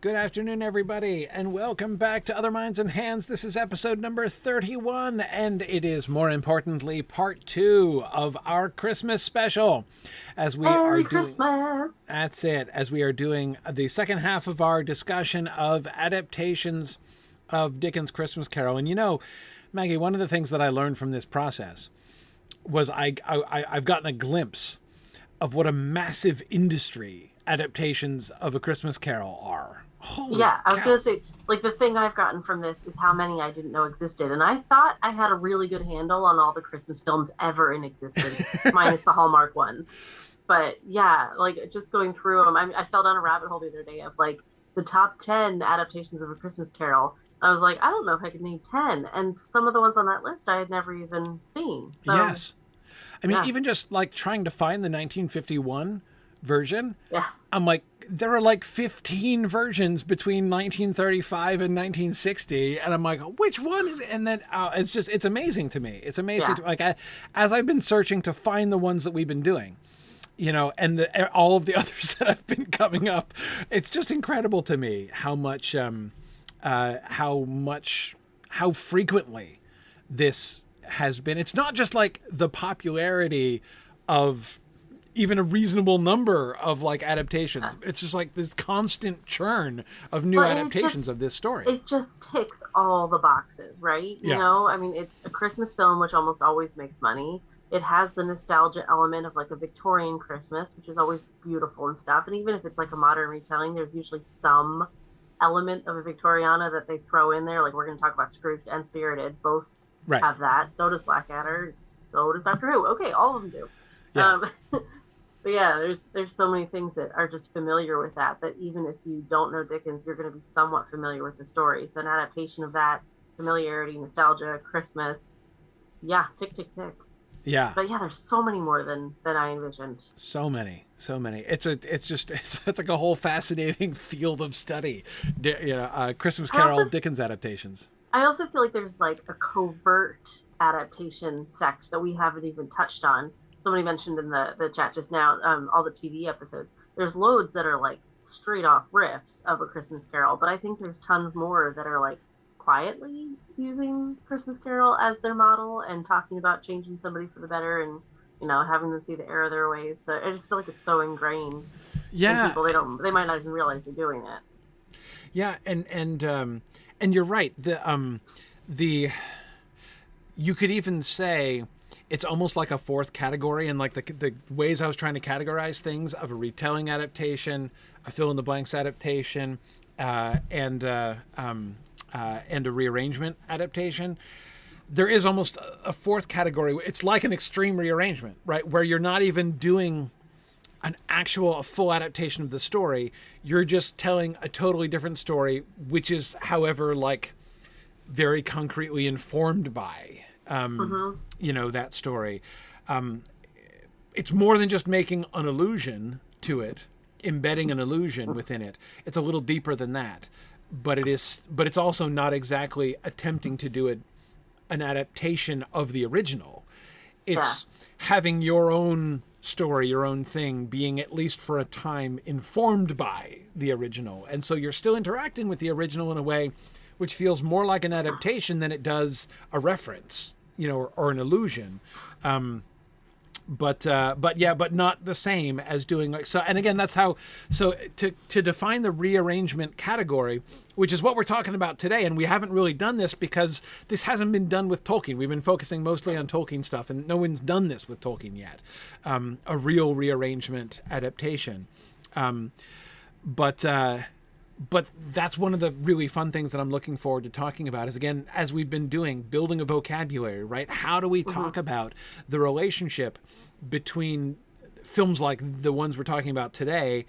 Good afternoon, everybody, and welcome back to Other Minds and Hands. This is episode number 31, and it is, more importantly, part 2 of our Christmas special. As we Merry are doing, Christmas! that's it, as we are doing the second half of our discussion of adaptations of Dickens' Christmas Carol. And you know, Maggie, one of the things that I learned from this process was I've gotten a glimpse of what a massive industry adaptations of A Christmas Carol are. Holy Yeah, I was cow. gonna say, like, the thing I've gotten from this is how many I didn't know existed. And I thought I had a really good handle on all the Christmas films ever in existence, minus the Hallmark ones. But yeah, like, just going through them, I fell down a rabbit hole the other day of, like, the top 10 adaptations of A Christmas Carol. I was like, I don't know if I could name 10. And some of the ones on that list I had never even seen. So, Yes. I mean, yeah, even just like trying to find the 1951 version, yeah. I'm like, there are like 15 versions between 1935 and 1960. And I'm like, which one is it? And then it's amazing to me. It's amazing. Yeah. Like, as I've been searching to find the ones that we've been doing, you know, and all of the others that have been coming up, it's just incredible to me how frequently this has been. It's not just like the popularity of even a reasonable number of like adaptations. It's just like this constant churn of new Well, and adaptations of this story. it just ticks all the boxes, right? You Yeah. know, I mean, it's a Christmas film, which almost always makes money. It has the nostalgia element of like a Victorian Christmas, which is always beautiful and stuff. And even if it's like a modern retelling, there's usually some element of a Victoriana that they throw in there. Like we're going to talk about Scrooged and Spirited, both Right. have that. So does Blackadder. So does Doctor Who. Okay, all of them do. Yeah. But yeah, there's so many things that are just familiar with that even if you don't know Dickens, you're going to be somewhat familiar with the story. So an adaptation of that, familiarity, nostalgia, Christmas, yeah, tick tick tick. Yeah. But yeah, there's so many more than I envisioned. So many. It's like a whole fascinating field of study. Christmas I Carol also Dickens adaptations. I also feel like there's like a covert adaptation sect that we haven't even touched on. Somebody mentioned in the chat just now, all the TV episodes. There's loads that are like straight off riffs of A Christmas Carol, but I think there's tons more that are like quietly using Christmas Carol as their model and talking about changing somebody for the better and having them see the error of their ways. So I just feel like it's so ingrained in people they might not even realize they're doing it. Yeah, and you're right. The you could even say it's almost like a fourth category, and like the ways I was trying to categorize things of a retelling adaptation, a fill in the blanks adaptation, and a rearrangement adaptation. There is almost a fourth category. It's like an extreme rearrangement, right? Where you're not even doing a full adaptation of the story. You're just telling a totally different story, which is, however, like very concretely informed by, that story. It's more than just making an allusion to it, embedding an allusion within it. It's a little deeper than that, but it's also not exactly attempting to do an adaptation of the original. It's having your own story, your own thing, being at least for a time informed by the original. And so you're still interacting with the original in a way which feels more like an adaptation than it does a reference, or an allusion. But not the same as doing like so. And again, that's how. So to define the rearrangement category, which is what we're talking about today, and we haven't really done this because this hasn't been done with Tolkien. We've been focusing mostly on Tolkien stuff, and no one's done this with Tolkien yet. A real rearrangement adaptation, but that's one of the really fun things that I'm looking forward to talking about is, again, as we've been doing, building a vocabulary, right? How do we talk about the relationship between films like the ones we're talking about today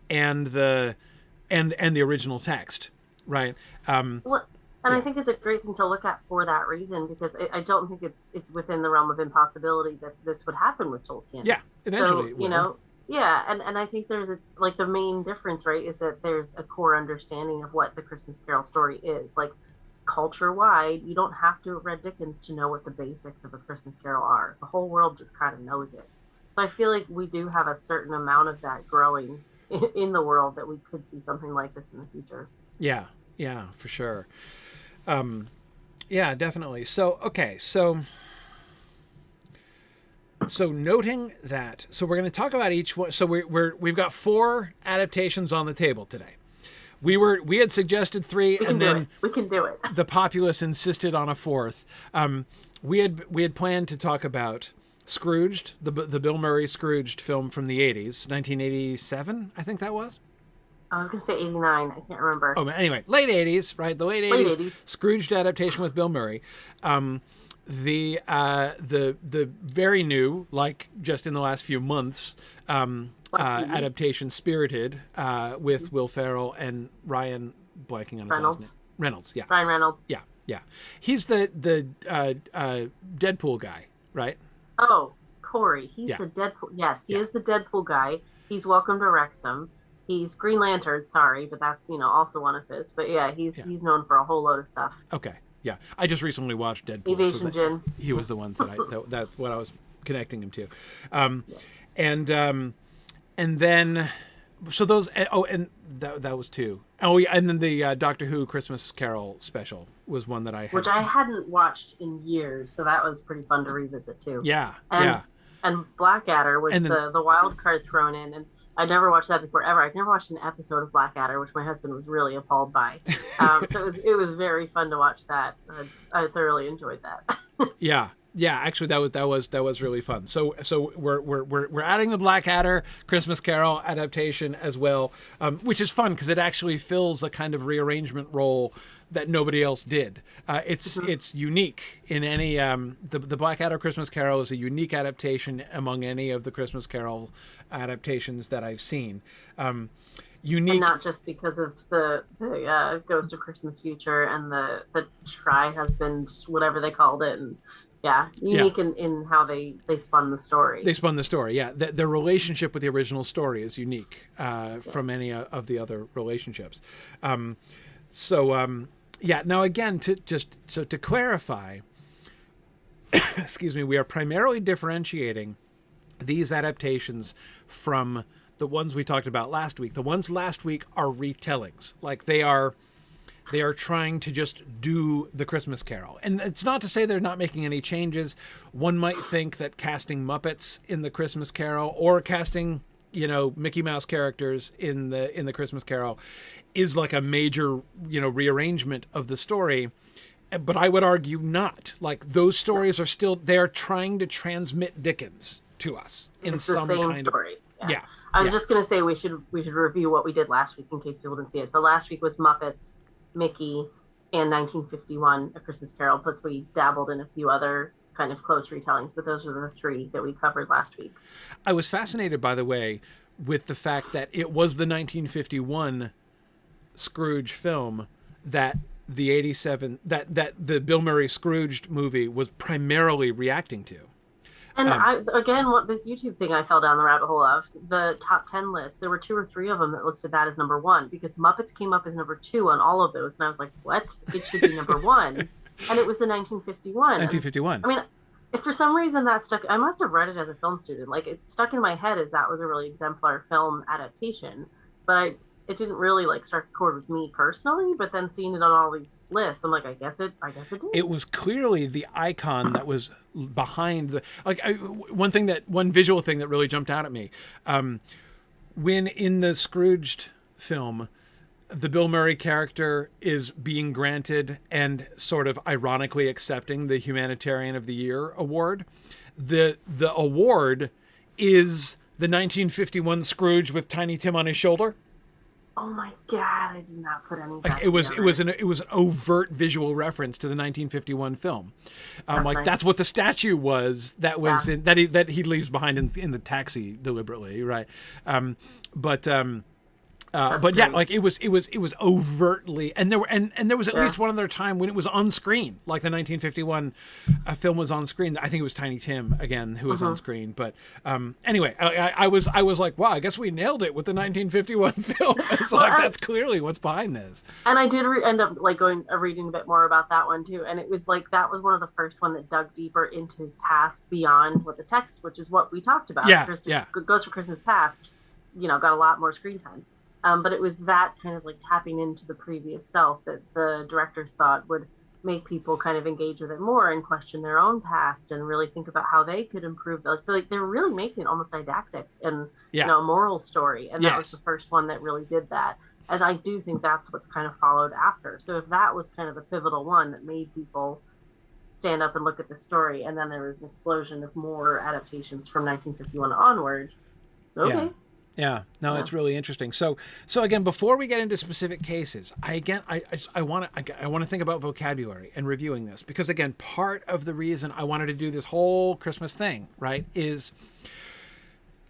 and the original text, right? Well, and I think it's a great thing to look at for that reason, because I don't think it's within the realm of impossibility that this would happen with Tolkien. Yeah, eventually. So, yeah, and I think it's like the main difference, right, is that there's a core understanding of what the Christmas Carol story is. Like, culture-wide, you don't have to have read Dickens to know what the basics of A Christmas Carol are. The whole world just kind of knows it. So I feel like we do have a certain amount of that growing in the world that we could see something like this in the future. Yeah, yeah, for sure. Yeah, definitely. So, okay, so noting that, so we're going to talk about each one. So we've got 4 adaptations on the table today. We had suggested 3, and then we can do it. The populace insisted on a 4th. We had planned to talk about Scrooged, the Bill Murray Scrooged film from the 80s, 1987, I think that was. I was going to say 89. I can't remember. Oh, anyway, late 80s, right? The late 80s. Scrooged adaptation with Bill Murray. The very new, like just in the last few months, adaptation Spirited with Will Ferrell and Ryan, blanking on his last name. Reynolds, yeah. Ryan Reynolds. Yeah, yeah. He's the Deadpool guy, right? Oh, Corey. He's the Deadpool. Yes, he is the Deadpool guy. He's Welcome to Wrexham. He's Green Lantern, sorry, but that's, also one of his. But yeah, he's known for a whole load of stuff. Okay, yeah. I just recently watched Deadpool. Evasion Gin. He was the one that's what I was connecting him to. And then, so those, and that was 2. Oh, yeah, and then the Doctor Who Christmas Carol special was one that I had. Which I hadn't watched in years, so that was pretty fun to revisit too. Yeah, And Blackadder was the wild card thrown in, and I'd never watched that before ever. I'd never watched an episode of Blackadder, which my husband was really appalled by. So it was very fun to watch that. I thoroughly enjoyed that. Yeah. Actually, that was really fun. So we're adding the Blackadder Christmas Carol adaptation as well, which is fun because it actually fills a kind of rearrangement role that nobody else did. It's unique in any the Blackadder Christmas Carol is a unique adaptation among any of the Christmas Carol adaptations that I've seen. Unique, and not just because of the Ghost of Christmas Future and the Tri-Husband, whatever they called it, and unique in how they spun the story. They spun the story, yeah. Their relationship with the original story is unique from any of the other relationships. Now again, to clarify, excuse me, we are primarily differentiating these adaptations from the ones we talked about last week. The ones last week are retellings. Like they are trying to just do the Christmas Carol. And it's not to say they're not making any changes. One might think that casting Muppets in the Christmas Carol or casting, Mickey Mouse characters in the Christmas Carol is like a major, rearrangement of the story. But I would argue not. Like those stories are still, they're trying to transmit Dickens to us in some kind story. of yeah. I was just going to say we should review what we did last week in case people didn't see it. So last week was Muppets, Mickey, and 1951, A Christmas Carol. Plus we dabbled in a few other kind of close retellings, but those were the 3 that we covered last week. I was fascinated, by the way, with the fact that it was the 1951 Scrooge film that the 87 that the Bill Murray Scrooged movie was primarily reacting to. And this YouTube thing I fell down the rabbit hole of, the top 10 list, there were 2 or 3 of them that listed that as number 1 because Muppets came up as number 2 on all of those. And I was like, what? It should be number 1. And it was the 1951. 1951. I mean, if for some reason that stuck, I must have read it as a film student. Like it stuck in my head as that was a really exemplar film adaptation. But it didn't really strike a chord with me personally, but then seeing it on all these lists, I'm like, I guess it did. It was clearly the icon that was behind the one visual thing that really jumped out at me. When in the Scrooged film, the Bill Murray character is being granted and sort of ironically accepting the Humanitarian of the Year award. The award is the 1951 Scrooge with Tiny Tim on his shoulder. Oh my God! I did not put any. It was an overt visual reference to the 1951 film. Nice. That's what the statue was. That was that he leaves behind in the taxi deliberately, right? But great. It was overtly, and there was at least one other time when it was on screen, like the 1951 film was on screen. I think it was Tiny Tim again who was on screen. But anyway, I was like, wow, I guess we nailed it with the 1951 film. It's that's clearly what's behind this. And I did end up reading a bit more about that one too, and it was that was one of the first one that dug deeper into his past beyond what the text, which is what we talked about. Yeah, Ghost for Christmas Past got a lot more screen time. But it was that kind of like tapping into the previous self that the directors thought would make people kind of engage with it more and question their own past and really think about how they could improve those. So like they're really making it almost didactic and a moral story. And that was the first one that really did that. And I do think that's what's kind of followed after. So if that was kind of the pivotal one that made people stand up and look at the story, and then there was an explosion of more adaptations from 1951 onward. Okay. Yeah, no, it's really interesting. So again, before we get into specific cases, I want to think about vocabulary and reviewing this, because again, part of the reason I wanted to do this whole Christmas thing, right, is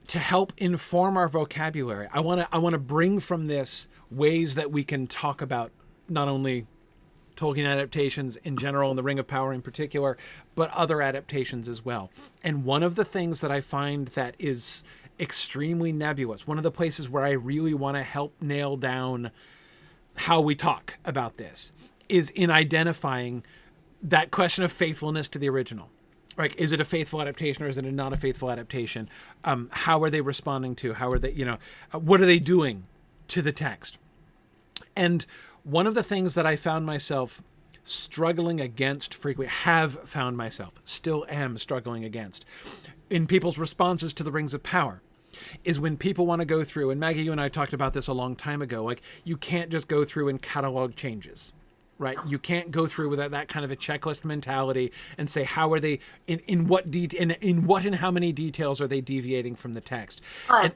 to help inform our vocabulary. I want to bring from this ways that we can talk about not only Tolkien adaptations in general and The Ring of Power in particular, but other adaptations as well. And one of the things that I find that is extremely nebulous, one of the places where I really want to help nail down how we talk about this, is in identifying that question of faithfulness to the original. Like, is it a faithful adaptation or is it a not a faithful adaptation? How are they responding to? How are they, what are they doing to the text? And one of the things that I found myself struggling against frequently, still am struggling against, in people's responses to the Rings of Power, is when people want to go through, and Maggie, you and I talked about this a long time ago, like, you can't just go through and catalog changes, right? You can't go through with that kind of a checklist mentality and say, how are they, in what and how many details are they deviating from the text? But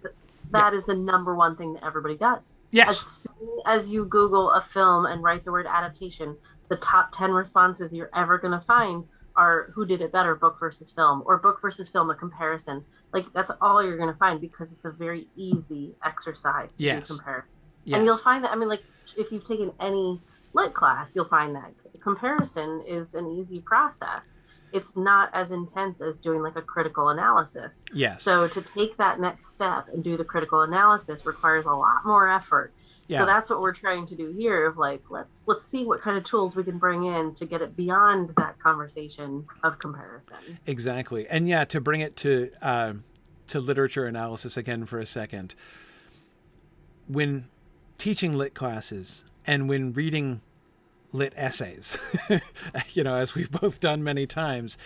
that is the number one thing that everybody does. Yes. As soon as you Google a film and write the word adaptation, the top 10 responses you're ever going to find are who did it better, book versus film, or book versus film, a comparison. Like, that's all you're going to find, because it's a very easy exercise to do comparison. Yes. And you'll find that, I mean, like, if you've taken any lit class, you'll find that comparison is an easy process. It's not as intense as doing like a critical analysis. Yes. So to take that next step and do the critical analysis requires a lot more effort. Yeah. So that's what we're trying to do here, of like, let's see what kind of tools we can bring in to get it beyond that conversation of comparison. Exactly. And yeah, to bring it to literature analysis again for a second, when teaching lit classes and when reading lit essays, as we've both done many times,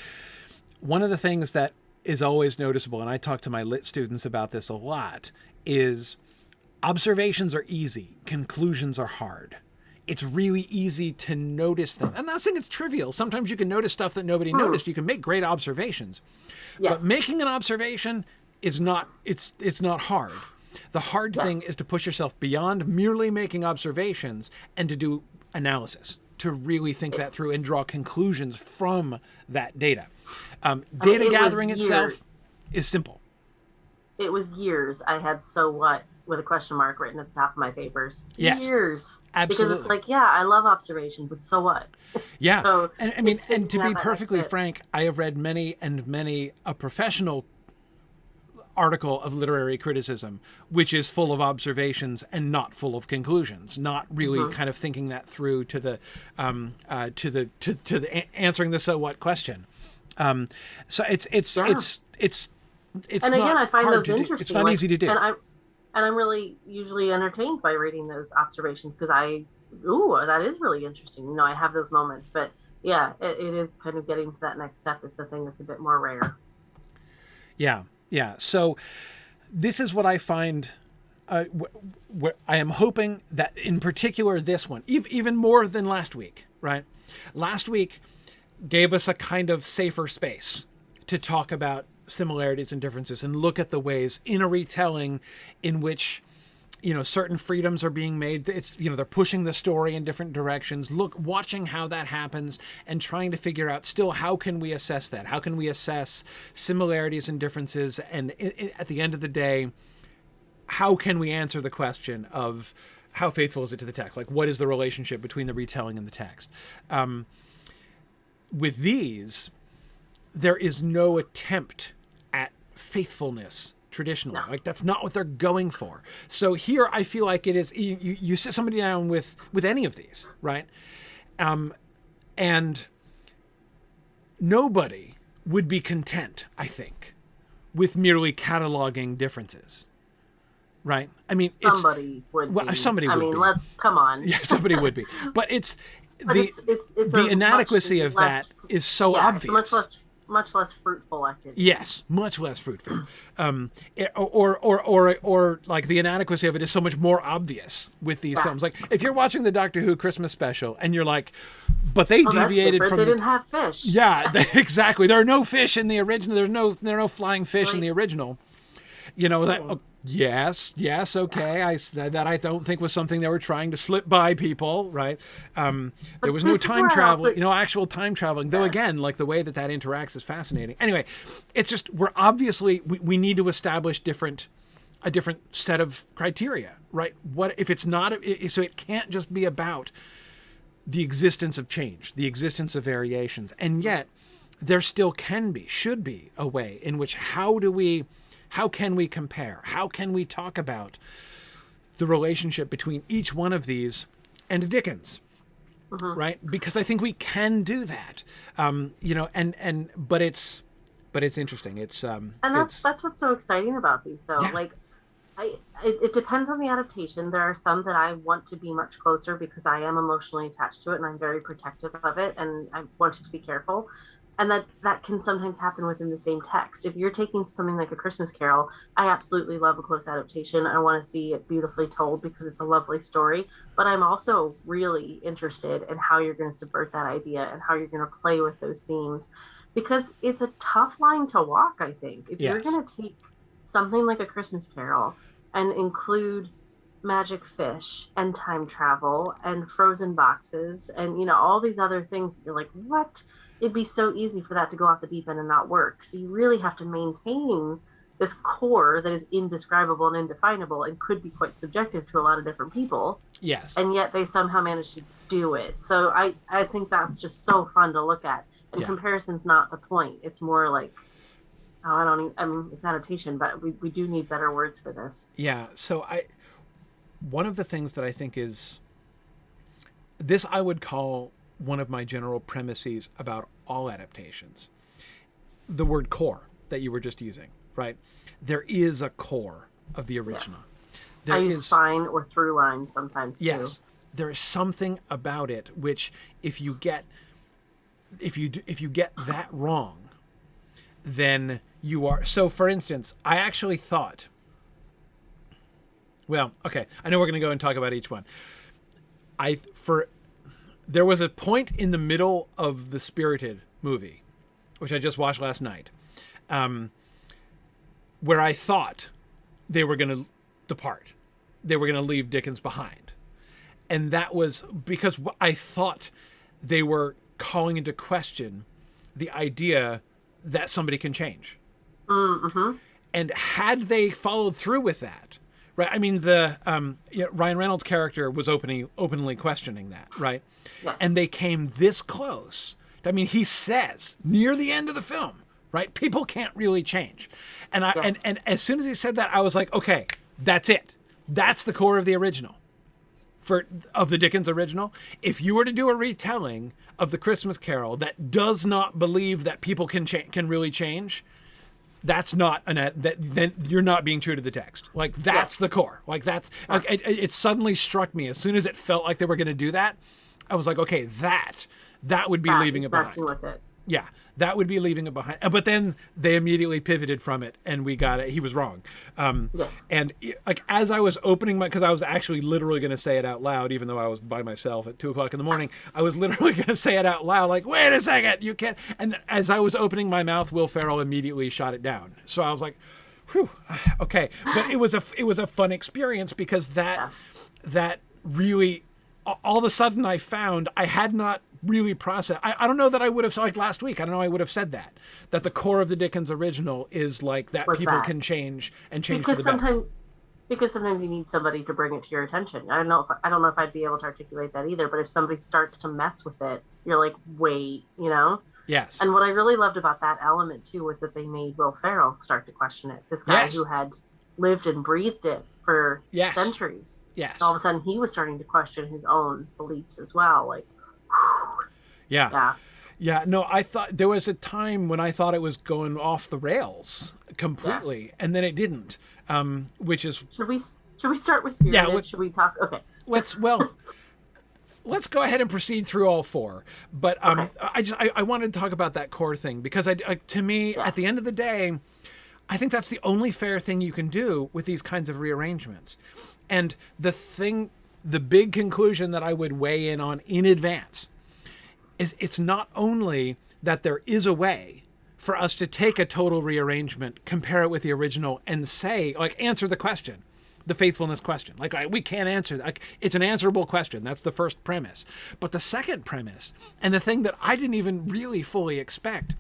one of the things that is always noticeable, and I talk to my lit students about this a lot, is observations are easy, conclusions are hard. It's really easy to notice them. I'm not saying it's trivial. Sometimes you can notice stuff that nobody noticed. You can make great observations. Yes. But making an observation is not, it's not hard. The hard thing is to push yourself beyond merely making observations and to do analysis, to really think that through and draw conclusions from that data. Data gathering itself is simple. It was years I had "so what" with a question mark written at the top of my papers. Yes. Years. Absolutely. Because it's like, yeah, I love observation, but so what? Yeah. So and I mean, and to be perfectly frank, I have read many a professional article of literary criticism, which is full of observations and not full of conclusions, not really kind of thinking that through to the answering the so what question. So it's and again, I find those interesting. It's not easy to do. And I'm really usually entertained by reading those observations, because that is really interesting. I have those moments, but yeah, it is kind of getting to that next step is the thing that's a bit more rare. Yeah. Yeah. So this is what I find, where I am hoping that in particular this one, even more than last week, right? Last week gave us a kind of safer space to talk about similarities and differences and look at the ways in a retelling in which, certain freedoms are being made. It's, they're pushing the story in different directions, watching how that happens and trying to figure out still, how can we assess that? How can we assess similarities and differences? And at the end of the day, how can we answer the question of how faithful is it to the text? Like, what is the relationship between the retelling and the text? With these, there is no attempt at faithfulness traditionally. No. Like, that's not what they're going for. So here I feel like it is, you sit somebody down with any of these, right? And nobody would be content, I think, with merely cataloging differences, right? I mean, it's somebody would well, be. somebody I would mean, be. let's come on. Yeah, somebody would be. But it's But it's the a inadequacy much of less, that is so yeah, obvious. it's a much less fruitful activity. Yes, much less fruitful. Or like the inadequacy of it is so much more obvious with these films. Like if you're watching the Doctor Who Christmas special and you're like, but they deviated from. They didn't have fish. Yeah, exactly. There are no fish in the original. There are no flying fish in the original. You know that. Yes, okay. That I don't think was something they were trying to slip by people, right? There was no time travel, actual time traveling. Though again, like the way that interacts is fascinating. Anyway, it's just we need to establish a different set of criteria, right? What if it's not? So it can't just be about the existence of change, the existence of variations, and yet there still should be a way in which how can we compare? How can we talk about the relationship between each one of these and Dickens? Right? Because I think we can do that. But it's interesting. That's what's so exciting about these, though. Yeah. Like, it depends on the adaptation. There are some that I want to be much closer because I am emotionally attached to it and I'm very protective of it and I want you to be careful. And that can sometimes happen within the same text. If you're taking something like A Christmas Carol, I absolutely love a close adaptation. I want to see it beautifully told because it's a lovely story. But I'm also really interested in how you're going to subvert that idea and how you're going to play with those themes. Because it's a tough line to walk, I think. If you're going to take something like A Christmas Carol and include magic fish and time travel and frozen boxes and, all these other things, you're like, what? It'd be so easy for that to go off the deep end and not work. So you really have to maintain this core that is indescribable and indefinable and could be quite subjective to a lot of different people. Yes. And yet they somehow manage to do it. So I think that's just so fun to look at. And comparison's not the point. It's more like, it's adaptation, but we do need better words for this. Yeah. So one of the things that I think is this I would call one of my general premises about all adaptations. The word core that you were just using, right? There is a core of the original. Yeah. I use spine or through line sometimes too. Yes. There is something about it which if you get that wrong, then you are. So for instance, I actually thought, well, okay, I know we're going to go and talk about each one. There was a point in the middle of the Spirited movie, which I just watched last night, where I thought they were going to depart. They were going to leave Dickens behind. And that was because I thought they were calling into question the idea that somebody can change. Mm-hmm. And had they followed through with that, right? I mean, Ryan Reynolds' character was openly questioning that, right? Yeah. And they came this close. I mean, he says near the end of the film, right? People can't really change. And and as soon as he said that, I was like, okay, that's it. That's the core of the original. Of the Dickens original. If you were to do a retelling of the Christmas Carol that does not believe that people can really change, that's not then you're not being true to the text. Like that's the core. Like that's like it suddenly struck me as soon as it felt like they were going to do that. I was like, okay, that would be leaving it behind. With it. Yeah, that would be leaving it behind. But then they immediately pivoted from it, and we got it. He was wrong. And like as I was opening because I was actually literally going to say it out loud, even though I was by myself at 2:00 in the morning. I was literally going to say it out loud, like, wait a second, you can't. And as I was opening my mouth, Will Ferrell immediately shot it down. So I was like, whew, okay. But it was a fun experience because that really, all of a sudden I found I had not really processed. I don't know that I would have, like last week, I don't know I would have said that the core of the Dickens original is like that people can change and change for the better. Because sometimes you need somebody to bring it to your attention. I don't know if I'd be able to articulate that either, but if somebody starts to mess with it, you're like, wait, Yes. And what I really loved about that element too was that they made Will Ferrell start to question it. This guy who had lived and breathed it for centuries. Yes. And all of a sudden he was starting to question his own beliefs as well. Like, Yeah. No, I thought there was a time when I thought it was going off the rails completely, and then it didn't. Which is should we Should we start with Spirited? Yeah, Should we talk? Okay. Let's go ahead and proceed through all four. But Okay. I wanted to talk about that core thing because to me, Yeah. at the end of the day, I think that's the only fair thing you can do with these kinds of rearrangements. And the big conclusion that I would weigh in on in advance is it's not only that there is a way for us to take a total rearrangement, compare it with the original, and say, like, answer the question, the faithfulness question. Like, we can't answer that. Like, it's an answerable question. That's the first premise. But the second premise, and the thing that I didn't even really fully expect,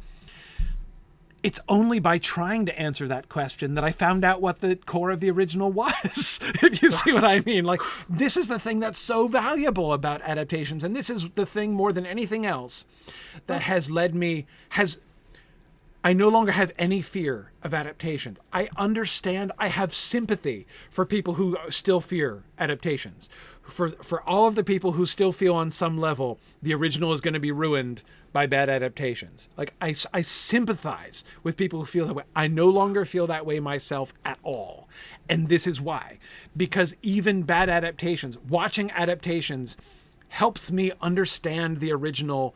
it's only by trying to answer that question that I found out what the core of the original was, if you see what I mean. Like, this is the thing that's so valuable about adaptations. And this is the thing more than anything else that has led me, I no longer have any fear of adaptations. I understand, I have sympathy for people who still fear adaptations. For all of the people who still feel on some level the original is going to be ruined by bad adaptations. Like, I sympathize with people who feel that way. I no longer feel that way myself at all. And this is why. Because even bad adaptations, watching adaptations helps me understand the original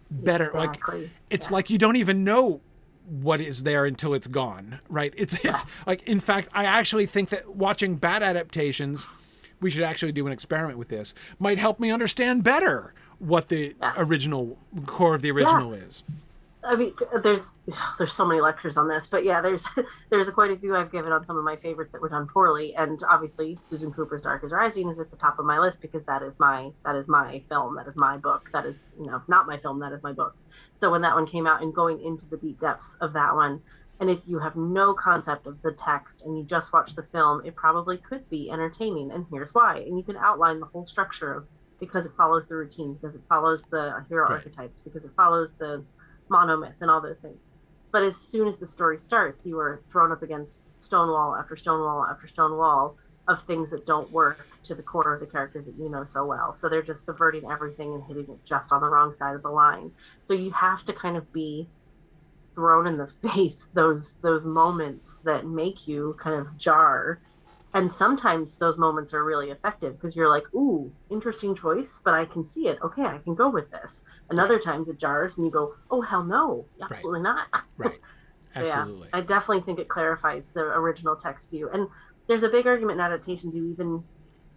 better. Exactly. Like, it's like you don't even know what is there until it's gone, right? It's like, in fact, I actually think that watching bad adaptations, we should actually do an experiment with this, might help me understand better what the original core of the original is. I mean, there's so many lectures on this, but yeah, there's quite a few I've given on some of my favorites that were done poorly, and obviously Susan Cooper's Dark is Rising is at the top of my list because that is my film, that is my book, that is, not my film, that is my book. So when that one came out and going into the deep depths of that one, and if you have no concept of the text and you just watch the film, it probably could be entertaining, and here's why. And you can outline the whole structure of, because it follows the routine, because it follows the hero archetypes, because it follows the monomyth and all those things. But as soon as the story starts, you are thrown up against stonewall after stonewall after stonewall of things that don't work to the core of the characters that you know so well. So they're just subverting everything and hitting it just on the wrong side of the line. So you have to kind of be thrown in the face those moments that make you kind of jar. And sometimes those moments are really effective because you're like, ooh, interesting choice, but I can see it. Okay, I can go with this. And other times it jars and you go, oh, hell no, absolutely not. Right. Absolutely. Yeah, I definitely think it clarifies the original text view. And there's a big argument in adaptations. You even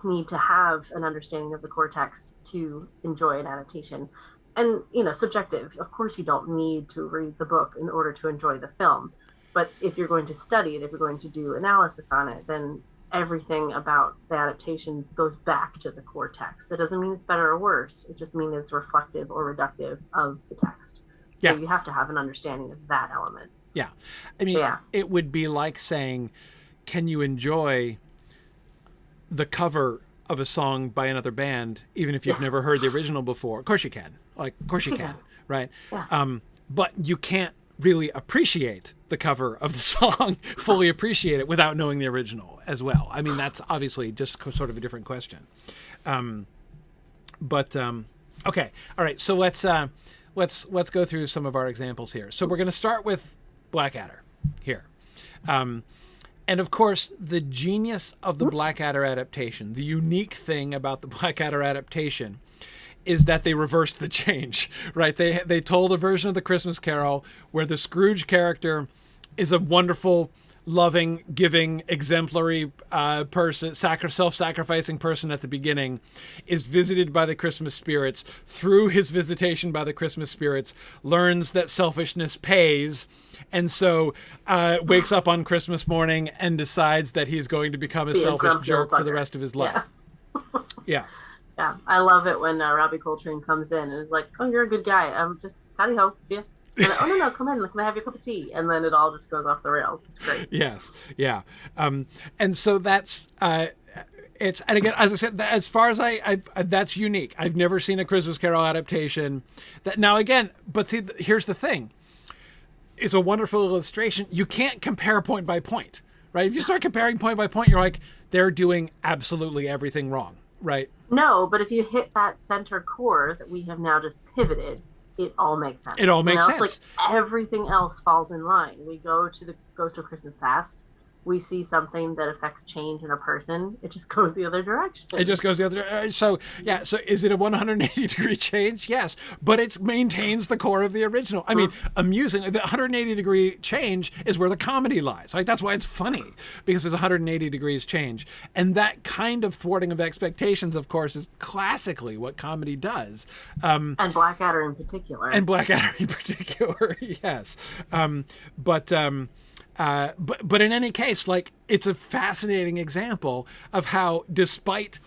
need to have an understanding of the core text to enjoy an adaptation. And, subjective. Of course, you don't need to read the book in order to enjoy the film. But if you're going to study it, if you're going to do analysis on it, then everything about the adaptation goes back to the core text. That doesn't mean it's better or worse. It just means it's reflective or reductive of the text. So you have to have an understanding of that element. Yeah. I mean, it would be like saying, can you enjoy the cover of a song by another band, even if you've never heard the original before? Of course you can. Like, of course you can, right? Yeah. But you can't really appreciate the cover of the song, fully appreciate it without knowing the original as well. I mean, that's obviously just sort of a different question. Okay. All right. So let's go through some of our examples here. So we're going to start with Blackadder here. And of course, the genius of the Blackadder adaptation, the unique thing about the Blackadder adaptation is that they reversed the change, right? They told a version of the Christmas Carol where the Scrooge character is a wonderful, loving, giving, exemplary person, self-sacrificing person at the beginning, is visited by the Christmas spirits. Through his visitation by the Christmas spirits, learns that selfishness pays, and so wakes up on Christmas morning and decides that he's going to become a selfish jerk for the rest of his life. Yeah. Yeah, I love it when Robbie Coltrane comes in and is like, "Oh, you're a good guy. Just howdy ho, see ya." And like, "Oh no, come in. Can I have your cup of tea?" And then it all just goes off the rails. It's great. Yes, yeah, and so that's it's, and again, as I said, as far as I that's unique. I've never seen a Christmas Carol adaptation that now again, but see, here's the thing: it's a wonderful illustration. You can't compare point by point, right? If you start comparing point by point, you're like, they're doing absolutely everything wrong, right? No, but if you hit that center core that we have now just pivoted, it all makes sense. It all makes sense. It's like everything else falls in line. We go to Ghost of Christmas Past, we see something that affects change in a person, it just goes the other direction. It just goes the other. So yeah. So is it a 180-degree change? Yes, but it maintains the core of the original. I mean, amusing. The 180-degree change is where the comedy lies. Like that's why it's funny, because it's 180 degrees change, and that kind of thwarting of expectations, of course, is classically what comedy does. And Blackadder in particular. Yes. But in any case, like, it's a fascinating example of how, despite,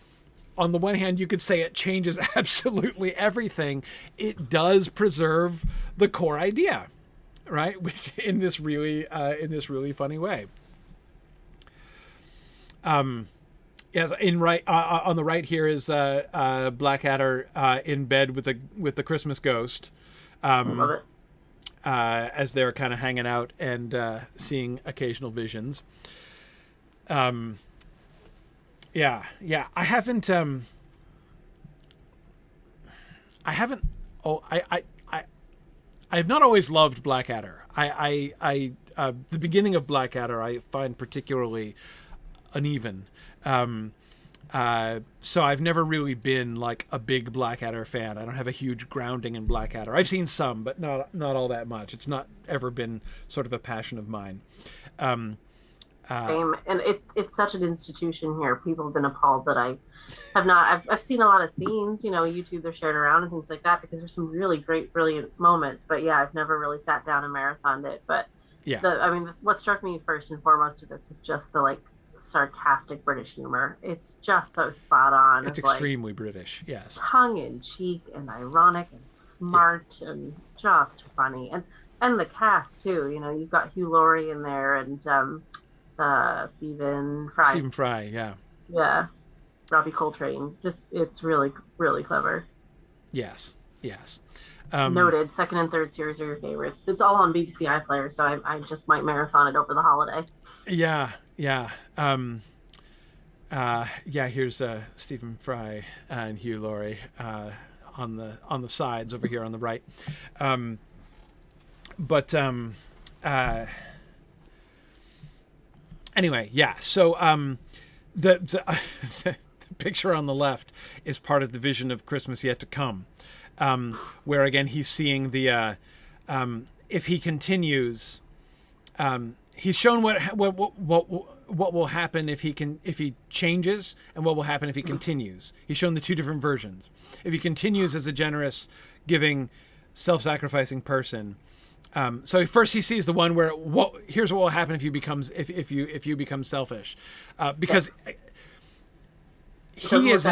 on the one hand, you could say it changes absolutely everything, it does preserve the core idea, right? Which in this really funny way. Yes, on the right here is Blackadder in bed with the Christmas ghost. Love it. As they're kind of hanging out and seeing occasional visions. I haven't I've not always loved Blackadder. The beginning of Blackadder I find particularly uneven. So I've never really been like a big Blackadder fan. I don't have a huge grounding in Blackadder. I've seen some, but not all that much. It's not ever been sort of a passion of mine. Same. And it's such an institution here. People have been appalled that I have not. I've seen a lot of scenes, YouTube, they're shared around and things like that, because there's some really great, brilliant moments. But yeah, I've never really sat down and marathoned it. But yeah, what struck me first and foremost of this was just the sarcastic British humor. It's just so spot on. It's extremely British, yes. Tongue in cheek and ironic and smart and just funny. And the cast too. You've got Hugh Laurie in there and Stephen Fry. Stephen Fry, yeah. Yeah. Robbie Coltrane. Just it's really, really clever. Yes. Noted. Second and third series are your favorites. It's all on BBC iPlayer, so I just might marathon it over the holiday. Yeah. Here's Stephen Fry and Hugh Laurie on the sides over here on the right. Anyway, yeah. So the picture on the left is part of the vision of Christmas Yet to Come, where again he's seeing the if he continues. He's shown what will happen if he changes, and what will happen if he continues. He's shown the two different versions. If he continues as a generous, giving, self-sacrificing person. So first he sees the one where here's what will happen if you become selfish, because he is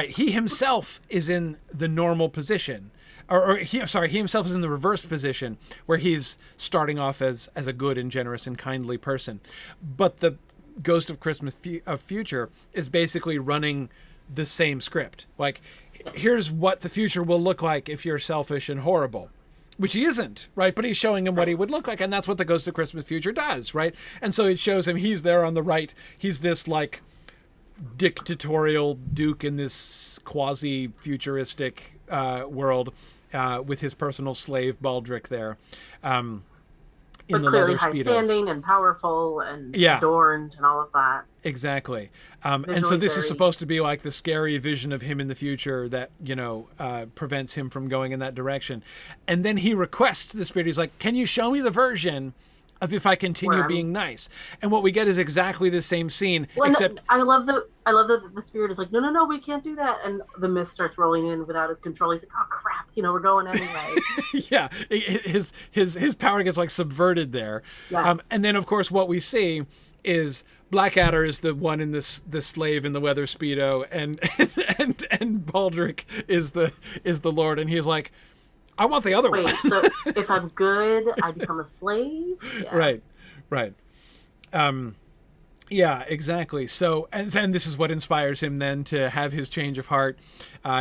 he himself is in the normal position. He himself is in the reverse position, where he's starting off as a good and generous and kindly person. But the Ghost of Christmas Future is basically running the same script. Like, here's what the future will look like if you're selfish and horrible, which he isn't, right? But he's showing him what he would look like, and that's what the Ghost of Christmas Future does, right? And so it shows him he's there on the right. He's this like dictatorial duke in this quasi-futuristic world, with his personal slave Baldric there, in but the clearly leather high speedos. Standing and powerful and adorned and all of that. Exactly. And so this is supposed to be like the scary vision of him in the future that prevents him from going in that direction. And then he requests the spirit. He's like, "Can you show me the version of if I continue being nice?" And what we get is exactly the same scene, except I love that the spirit is like, no, we can't do that, and the mist starts rolling in without his control. He's like, oh crap, we're going anyway. Yeah, his power gets like subverted there. Yeah. And then of course what we see is Blackadder is the one in the slave in the weather speedo, and Baldric is the Lord, and he's like, I want the other one. Wait, so if I'm good, I become a slave? Yeah. Right. Yeah, exactly. So, and this is what inspires him then to have his change of heart,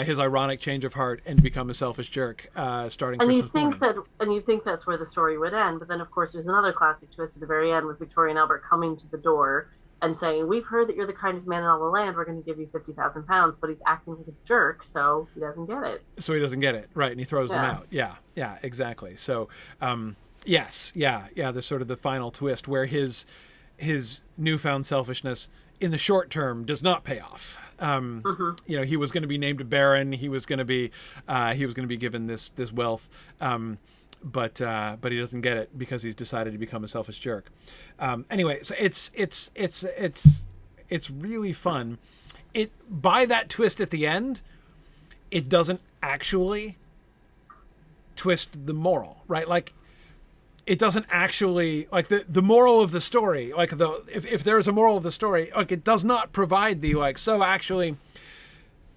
his ironic change of heart, and become a selfish jerk, starting Christmas morning. And you think that's where the story would end, but then of course there's another classic twist at the very end with Victoria and Albert coming to the door and saying, "We've heard that you're the kindest man in all the land. We're going to give you £50,000, but he's acting like a jerk, so he doesn't get it. Right, and he throws them out. Yeah, exactly. So, yes, there's sort of the final twist where his his newfound selfishness in the short term does not pay off. You know, he was going to be named a baron. He was going to be given this wealth. But he doesn't get it because he's decided to become a selfish jerk. Anyway, so it's really fun. By that twist at the end, it doesn't actually twist the moral, right? Like, it doesn't actually, like, the moral of the story, like, if there is a moral of the story, like, it does not provide the, like, so actually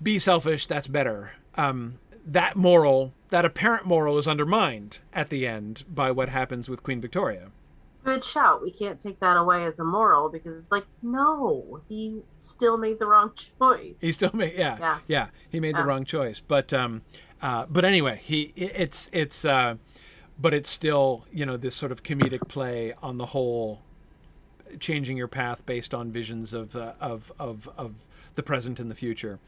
be selfish, that's better. That moral, that apparent moral, is undermined at the end by what happens with Queen Victoria. Good shout. We can't take that away as a moral, because it's like, no, he still made the wrong choice. He still made, he made the wrong choice. But anyway, but it's still, you know, this sort of comedic play on the whole, changing your path based on visions of the present and the future.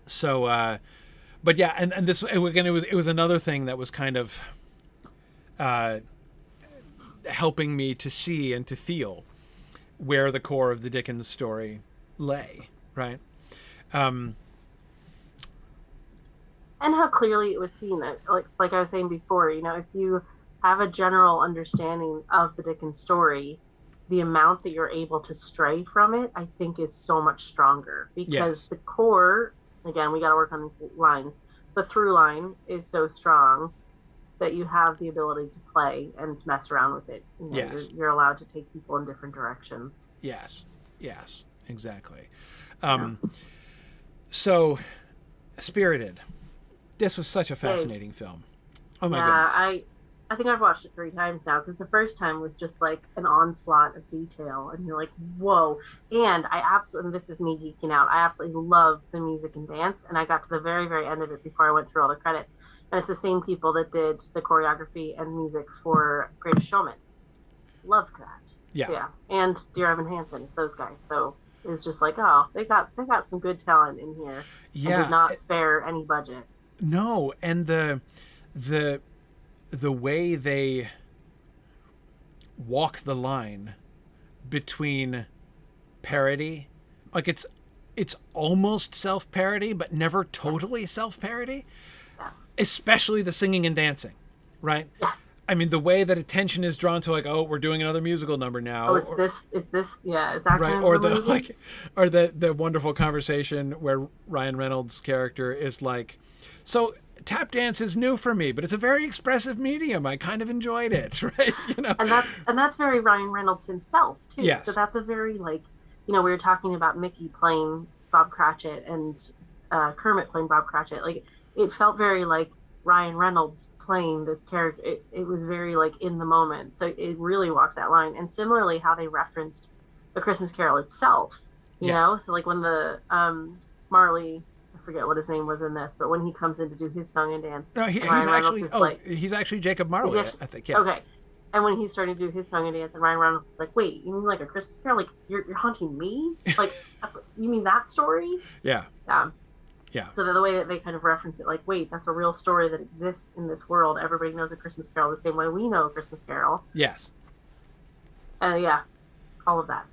So, but yeah, and this, again, it was another thing that was kind of helping me to see and to feel where the core of the Dickens story lay, right? And how clearly it was seen. Like I was saying before, you know, if you have a general understanding of the Dickens story, the amount that you're able to stray from it, I think, is so much stronger, because the core, again, we got to work on these lines. The through line is so strong that you have the ability to play and mess around with it. You know, you're allowed to take people in different directions. Yes, exactly. So, Spirited. This was such a fascinating film. Oh my goodness. I think I've watched it 3 times now, because the first time was just like an onslaught of detail, and you're like, whoa. And this is me geeking out, I absolutely love the music and dance, and I got to the very, very end of it before I went through all the credits. And it's the same people that did the choreography and music for Greatest Showman. Loved that. Yeah. And Dear Evan Hansen, it's those guys. So it was just like, oh, they got some good talent in here. Yeah. And did not spare any budget. No, and the way they walk the line between parody, like it's almost self-parody, but never totally self-parody. Yeah. Especially the singing and dancing, right? Yeah. I mean, the way that attention is drawn to, like, oh, we're doing another musical number now. Oh, it's this, yeah, that right? Kind of or movie? the wonderful conversation where Ryan Reynolds' character is like, so tap dance is new for me, but it's a very expressive medium. I kind of enjoyed it, right? You know, and that's very Ryan Reynolds himself too. Yes. So that's a very, like, you know, we were talking about Mickey playing Bob Cratchit and Kermit playing Bob Cratchit. Like, it felt very like Ryan Reynolds playing this character. It was very, like, in the moment. So it really walked that line. And similarly, how they referenced A Christmas Carol itself. You know, so like when the Marley, I forget what his name was in this, but when he comes in to do his song and dance, no, he's actually Jacob Marley, I think. Yeah. Okay. And when he's starting to do his song and dance, and Ryan Reynolds is like, "Wait, you mean like A Christmas Carol? Like you're haunting me? Like, you mean that story?" Yeah. Yeah. So the way that they kind of reference it, like, wait, that's a real story that exists in this world. Everybody knows A Christmas Carol the same way we know A Christmas Carol. Yes. All of that.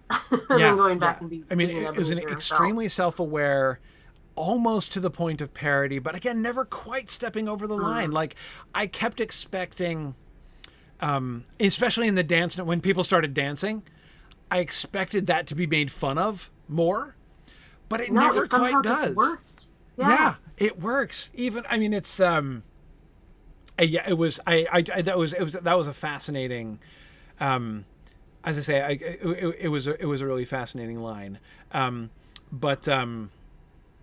And then going back and I mean, it was an extremely self-aware, almost to the point of parody, but again, never quite stepping over the line. Like, I kept expecting, especially in the dance, when people started dancing, I expected that to be made fun of more, but it never quite does. Worked. Yeah, it works. Even, I mean, it's, it was a fascinating, as I say, it was a really fascinating line. When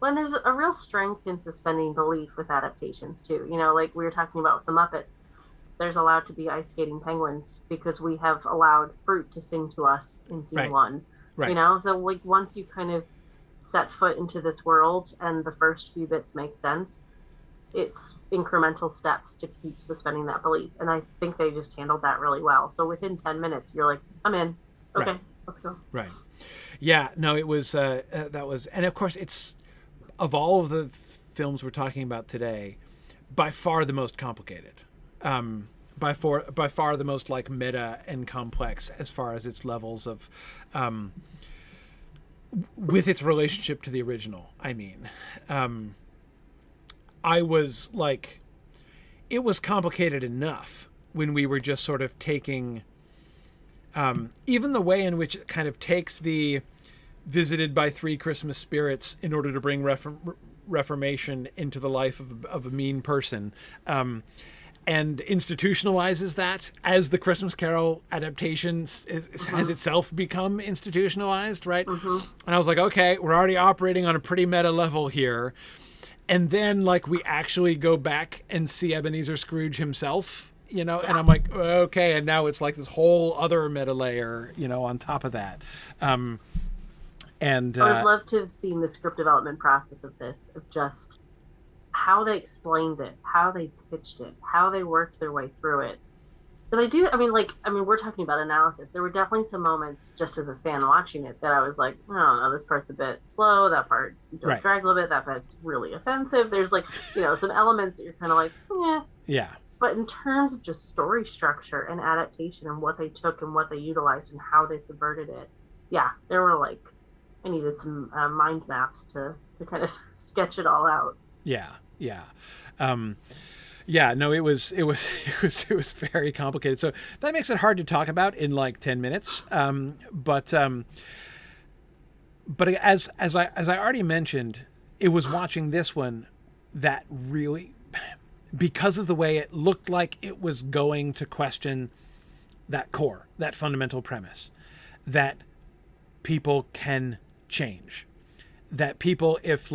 there's a real strength in suspending belief with adaptations too, you know, like we were talking about with the Muppets, there's allowed to be ice skating penguins because we have allowed fruit to sing to us in scene 1, you know, so like once you kind of set foot into this world and the first few bits make sense, it's incremental steps to keep suspending that belief, and I think they just handled that really well. So within 10 minutes you're like, I'm in. Okay, let's go. Right. Yeah, no, it was that was, and of course it's, of all of the films we're talking about today, by far the most complicated. by far the most like meta and complex as far as its levels of with its relationship to the original. I mean, I was like, it was complicated enough when we were just sort of taking even the way in which it kind of takes the visited by three Christmas spirits in order to bring reformation into the life of a mean person, and institutionalizes that as the Christmas Carol adaptation has itself become institutionalized, right? And I was like, okay, we're already operating on a pretty meta level here. And then like we actually go back and see Ebenezer Scrooge himself, you know, and I'm like, okay, and now it's like this whole other meta layer, you know, on top of that. And I would love to have seen the script development process of this, of just how they explained it, how they pitched it, how they worked their way through it. But we're talking about analysis. There were definitely some moments, just as a fan watching it, that I was like, I don't know, this part's a bit slow, that part drag a little bit, that part's really offensive. There's like, you know, some elements that you're kind of like, yeah. But in terms of just story structure and adaptation and what they took and what they utilized and how they subverted it, yeah, there were like, I needed some mind maps to kind of sketch it all out. Yeah. No, it was very complicated. So that makes it hard to talk about in like 10 minutes. But as I already mentioned, it was watching this one that really, because of the way it looked like it was going to question that core, that fundamental premise, that people can change, that people, if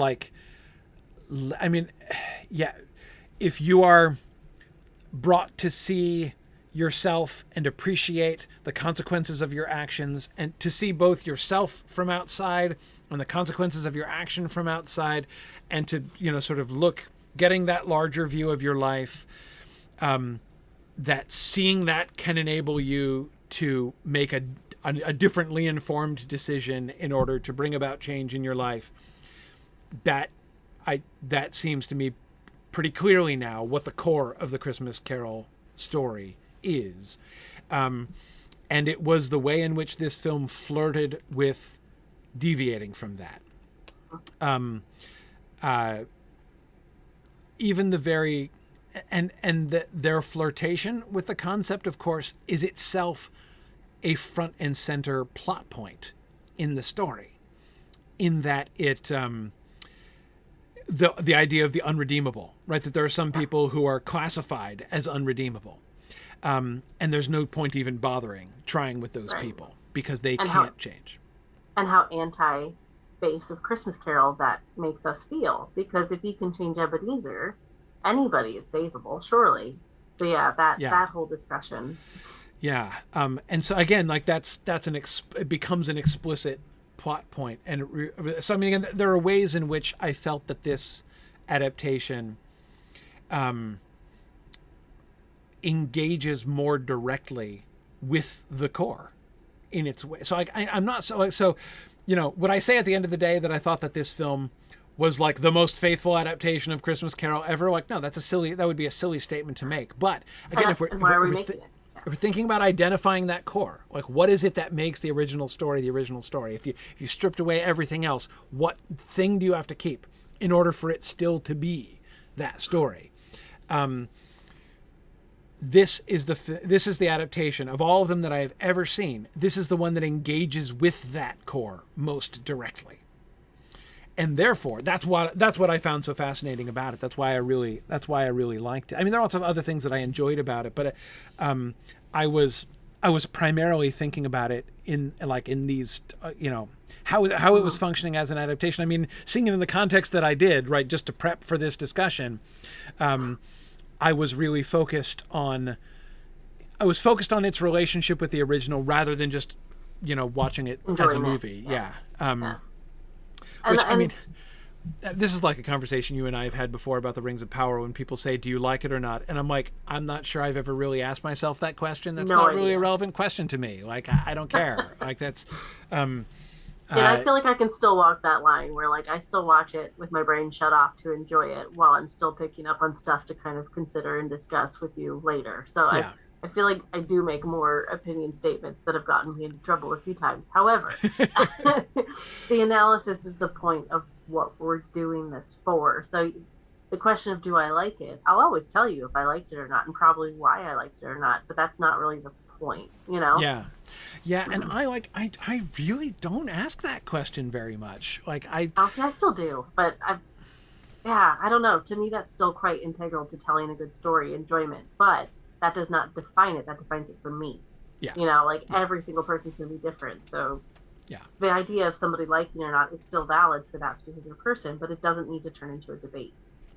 you are brought to see yourself and appreciate the consequences of your actions, and to see both yourself from outside and the consequences of your action from outside, and to, you know, sort of getting that larger view of your life, that seeing that can enable you to make a differently informed decision in order to bring about change in your life. That seems to me pretty clearly now what the core of the Christmas Carol story is. And it was the way in which this film flirted with deviating from that. Even the very, their flirtation with the concept, of course, is itself a front and center plot point in the story, in that it, the idea of the unredeemable, right? That there are some people who are classified as unredeemable. And there's no point even bothering trying with those people because they can't change. And how anti-base of Christmas Carol that makes us feel. Because if you can change Ebenezer, anybody is savable, surely. So that whole discussion. Yeah. And so again, like it becomes an explicit plot point. And so, I mean, again, there are ways in which I felt that this adaptation engages more directly with the core in its way. So I'm not so, you know, would I say at the end of the day that I thought that this film was like the most faithful adaptation of Christmas Carol ever? Like, no, that would be a silly statement to make. But again, if we're thinking about identifying that core, like what is it that makes the original story the original story? If you stripped away everything else, what thing do you have to keep in order for it still to be that story? This is the adaptation of all of them that I have ever seen. This is the one that engages with that core most directly. And therefore, that's what I found so fascinating about it. That's why I really liked it. I mean, there are lots of other things that I enjoyed about it, but I was primarily thinking about it in these, you know, how it was functioning as an adaptation. I mean, seeing it in the context that I did, right, just to prep for this discussion, I was really focused on its relationship with the original rather than just, you know, watching it as a movie. Which, I mean, this is like a conversation you and I have had before about the Rings of Power when people say, do you like it or not? And I'm like, I'm not sure I've ever really asked myself that question. That's not really a relevant question to me. Like, I don't care. Like, that's, And I feel like I can still walk that line where like I still watch it with my brain shut off to enjoy it while I'm still picking up on stuff to kind of consider and discuss with you later. So Yeah. I feel like I do make more opinion statements that have gotten me into trouble a few times. However, the analysis is the point of what we're doing this for. So the question of do I like it? I'll always tell you if I liked it or not and probably why I liked it or not, but that's not really the point, you know? Yeah. Yeah, and I really don't ask that question very much. Like I'll say I still do, but yeah, I don't know. To me, that's still quite integral to telling a good story, enjoyment. But that does not define it. That defines it for me. yeah. You know, like every single person's going to be different. So Yeah. the idea of somebody liking it or not is still valid for that specific person, but it doesn't need to turn into a debate.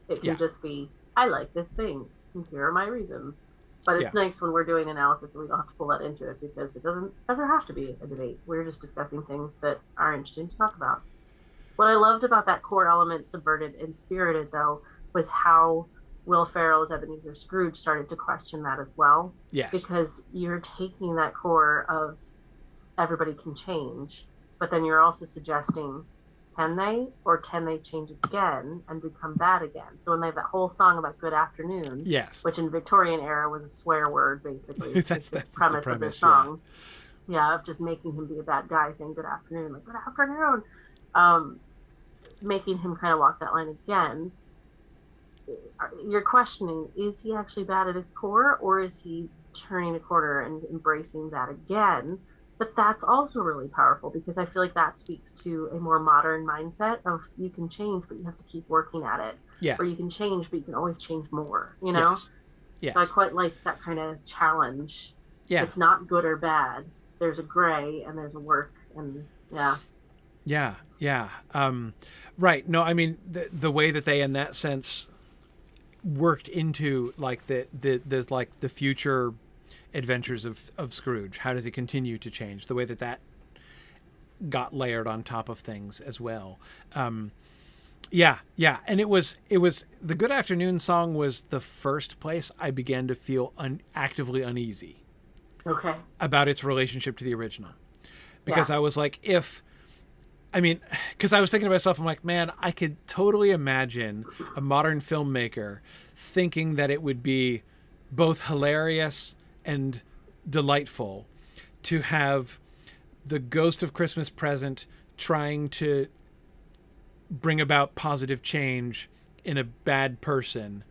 It can just be, I like this thing, and here are my reasons. But it's nice when we're doing analysis and we don't have to pull that into it because it doesn't ever have to be a debate. We're just discussing things that are interesting to talk about. What I loved about that core element, Subverted and Spirited, though, was how Will Ferrell as Ebenezer Scrooge started to question that as well. Yes. Because you're taking that core of everybody can change, but then you're also suggesting, can they, or can they change again and become bad again? So when they have that whole song about good afternoon, Yes. which in Victorian era was a swear word, basically. that's the the premise of the song. Yeah, of just making him be a bad guy, saying good afternoon, like good afternoon. Making him kind of walk that line again. You're questioning, is he actually bad at his core, or is he turning a corner and embracing that again? But that's also really powerful because I feel like that speaks to a more modern mindset of you can change, but you have to keep working at it. Yes. Or you can change, but you can always change more, you know? Yes. Yes. So I quite liked that kind of challenge. Yeah. It's not good or bad. There's a gray and there's a work, and yeah. Yeah. Yeah. Right. No, I mean the way that they in that sense worked into like the like the future adventures of Scrooge. How does he continue to change? The way that got layered on top of things as well. Yeah. And it was the Good Afternoon song was the first place I began to feel actively uneasy. Okay. About its relationship to the original. Because I was like, because I was thinking to myself, I'm like, man, I could totally imagine a modern filmmaker thinking that it would be both hilarious and delightful to have the ghost of Christmas Present trying to bring about positive change in a bad person,